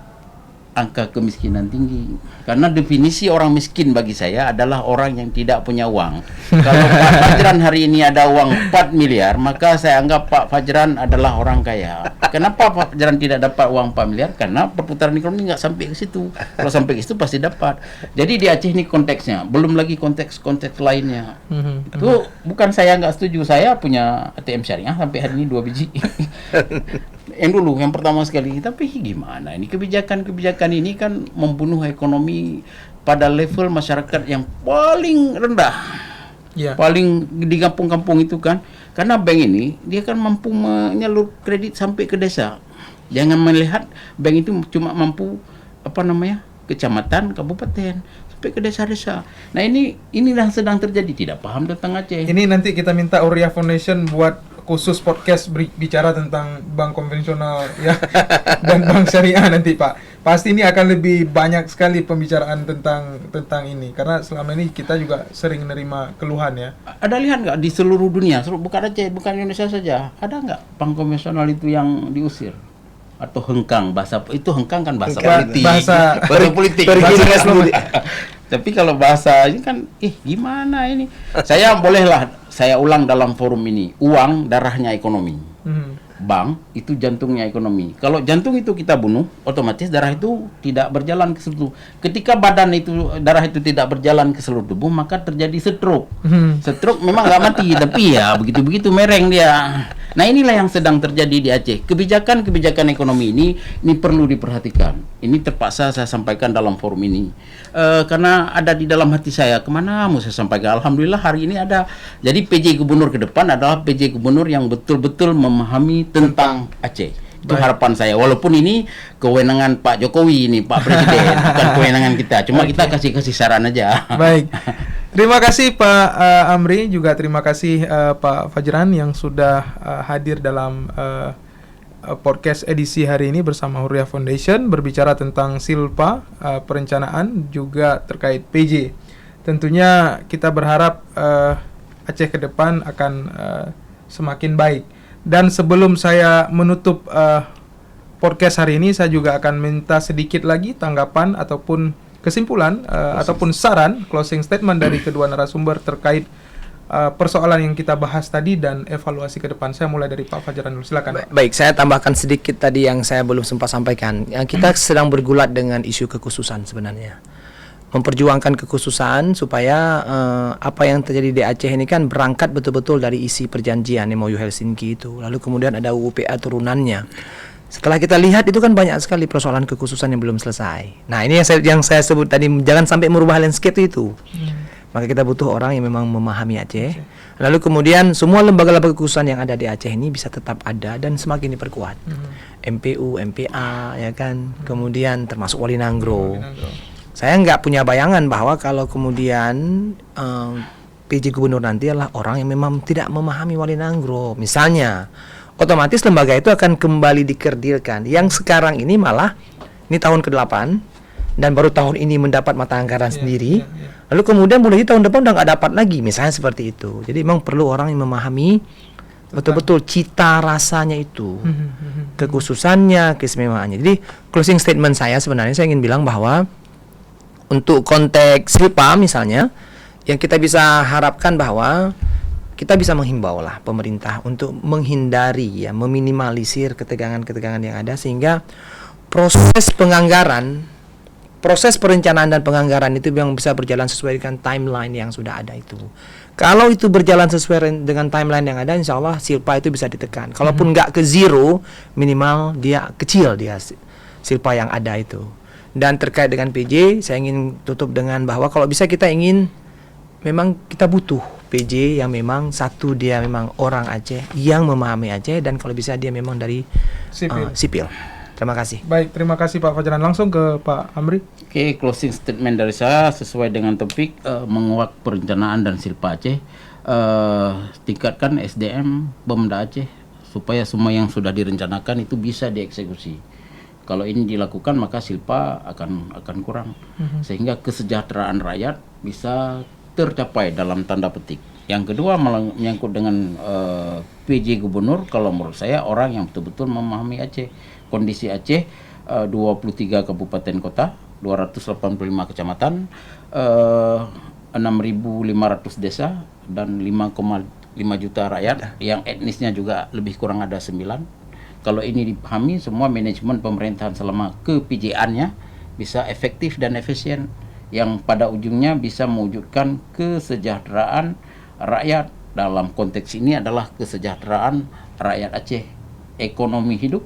angka kemiskinan tinggi. Karena definisi orang miskin bagi saya adalah orang yang tidak punya uang. Kalau Pak Fajran hari ini ada uang 4 miliar, maka saya anggap Pak Fajran adalah orang kaya. Kenapa Pak Fajran tidak dapat uang 4 miliar? Karena perputaran ekonomi nggak sampai ke situ. Kalau sampai ke situ pasti dapat. Jadi di Aceh ini konteksnya, belum lagi konteks-konteks lainnya. Itu bukan saya nggak setuju. Saya punya ATM syariah sampai hari ini 2 biji. Yang pertama sekali. Tapi gimana ini kebijakan ini kan membunuh ekonomi pada level masyarakat yang paling rendah, paling di kampung-kampung itu kan. Karena bank ini dia kan mampu menyalur kredit sampai ke desa. Jangan melihat bank itu cuma mampu kecamatan, kabupaten, sampai ke desa-desa. Nah ini yang sedang terjadi, tidak paham tentang Aceh. Ini nanti kita minta Aurea Foundation buat khusus podcast bicara tentang bank konvensional ya dan bank syariah nanti Pak. Pasti ini akan lebih banyak sekali pembicaraan tentang ini karena selama ini kita juga sering menerima keluhan ya. Ada lihat nggak di seluruh dunia, bukan Aceh, bukan Indonesia saja, ada nggak bank konvensional itu yang diusir? Atau hengkang, bahasa itu hengkang kan bahasa politik. Bahasa politik. Tapi kalau bahasa ini kan gimana ini? Saya ulang dalam forum ini, uang darahnya ekonomi. Bank itu jantungnya ekonomi. Kalau jantung itu kita bunuh, otomatis darah itu tidak berjalan ke seluruh. Ketika darah itu tidak berjalan ke seluruh tubuh, maka terjadi stroke. Stroke memang nggak mati, tapi ya begitu-begitu mereng dia. Nah inilah yang sedang terjadi di Aceh. Kebijakan ekonomi ini perlu diperhatikan. Ini terpaksa saya sampaikan dalam forum ini. Karena ada di dalam hati saya, kemana mau saya sampaikan. Alhamdulillah hari ini ada. Jadi PJ Gubernur ke depan adalah PJ Gubernur yang betul-betul memahami tentang Aceh. Itu harapan saya. Walaupun ini kewenangan Pak Jokowi ini, Pak Presiden, bukan kewenangan kita. Cuma kita kasih saran aja. Baik. Terima kasih Pak Amri, juga terima kasih Pak Fajran yang sudah hadir dalam podcast edisi hari ini bersama Aurea Foundation berbicara tentang silpa perencanaan juga terkait PJ. Tentunya kita berharap Aceh ke depan akan semakin baik. Dan sebelum saya menutup podcast hari ini saya juga akan minta sedikit lagi tanggapan ataupun kesimpulan ataupun saran closing statement dari kedua narasumber terkait persoalan yang kita bahas tadi dan evaluasi ke depan. Saya mulai dari Pak Fajran dulu, silakan. Baik, saya tambahkan sedikit tadi yang saya belum sempat sampaikan. Yang kita sedang bergulat dengan isu kekhususan sebenarnya. Memperjuangkan kekhususan supaya apa yang terjadi di Aceh ini kan berangkat betul-betul dari isi perjanjian MOU Helsinki itu. Lalu kemudian ada UPA turunannya. Setelah kita lihat itu kan banyak sekali persoalan kekhususan yang belum selesai. Nah, ini yang saya sebut tadi, jangan sampai merubah landscape itu. Maka kita butuh orang yang memang memahami Aceh. Lalu kemudian semua lembaga-lembaga kekhususan yang ada di Aceh ini bisa tetap ada dan semakin diperkuat. MPU, MPA, ya kan. Kemudian termasuk Wali Nanggro. Saya nggak punya bayangan bahwa kalau kemudian PJ Gubernur nanti adalah orang yang memang tidak memahami Wali Nanggro, misalnya, otomatis lembaga itu akan kembali dikerdilkan. Yang sekarang ini malah ini tahun ke-8 dan baru tahun ini mendapat mata anggaran sendiri. Lalu kemudian mulai tahun depan udah nggak dapat lagi, misalnya seperti itu. Jadi memang perlu orang yang memahami betul-betul cita rasanya itu, kekhususannya, keistimewaannya. Jadi closing statement saya sebenarnya saya ingin bilang bahwa untuk konteks SILPA misalnya, yang kita bisa harapkan bahwa kita bisa menghimbau lah pemerintah untuk menghindari, ya, meminimalisir ketegangan-ketegangan yang ada, sehingga proses penganggaran, proses perencanaan dan penganggaran itu yang bisa berjalan sesuai dengan timeline yang sudah ada itu. Kalau itu berjalan sesuai dengan timeline yang ada, insya Allah SILPA itu bisa ditekan. Kalaupun nggak ke zero, minimal dia kecil, dia SILPA yang ada itu. Dan terkait dengan PJ, saya ingin tutup dengan bahwa kalau bisa kita ingin, memang kita butuh PJ yang memang satu, dia memang orang Aceh yang memahami Aceh, dan kalau bisa dia memang dari sipil. Terima kasih. Baik, terima kasih Pak Fajran. Langsung ke Pak Amri. Oke, closing statement dari saya sesuai dengan topik menguak perencanaan dan SILPA Aceh. Tingkatkan SDM Pemda Aceh supaya semua yang sudah direncanakan itu bisa dieksekusi. Kalau ini dilakukan maka SILPA akan kurang, sehingga kesejahteraan rakyat bisa tercapai dalam tanda petik. Yang kedua menyangkut dengan PJ Gubernur, kalau menurut saya orang yang betul-betul memahami Aceh. Kondisi Aceh 23 kabupaten kota, 285 kecamatan, 6.500 desa dan 5,5 juta rakyat yang etnisnya juga lebih kurang ada 9. Kalau ini dipahami, semua manajemen pemerintahan selama ke-PJ-annya bisa efektif dan efisien, yang pada ujungnya bisa mewujudkan kesejahteraan rakyat. Dalam konteks ini adalah kesejahteraan rakyat Aceh, ekonomi hidup,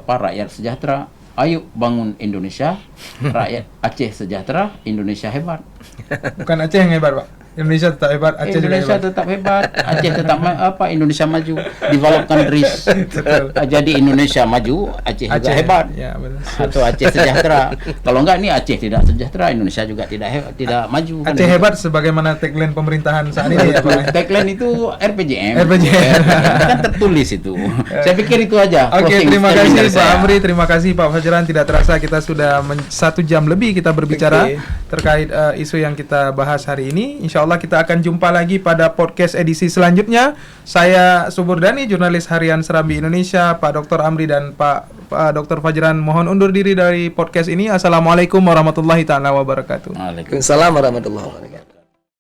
rakyat sejahtera. Ayo bangun Indonesia, rakyat Aceh sejahtera, Indonesia hebat. Bukan Aceh yang hebat, Pak. Indonesia tetap hebat, Aceh Indonesia juga tetap hebat, Aceh tetap Indonesia maju, develop countries. Jadi Indonesia maju, Aceh juga hebat. Ya, betul. Atau Aceh sejahtera. Kalau enggak nih Aceh tidak sejahtera, Indonesia juga tidak maju. Aceh hebat sebagaimana tagline pemerintahan saat ini ya, Pak. Tagline itu RPJM. RPJM. Kan tertulis itu. Saya pikir itu aja. Oke, Closing terima statement kasih dari Pak saya. Amri, terima kasih Pak Fajran. Tidak terasa kita sudah 1 jam lebih kita berbicara terkait isu yang kita bahas hari ini. Insya Allah kita akan jumpa lagi pada podcast edisi selanjutnya. Saya Suburdani, jurnalis harian Serambi Indonesia. Pak Dr. Amri dan Pak Dr. Fajran mohon undur diri dari podcast ini. Assalamualaikum warahmatullahi taala wabarakatuh. Waalaikumsalam. Waalaikumsalam warahmatullahi wabarakatuh.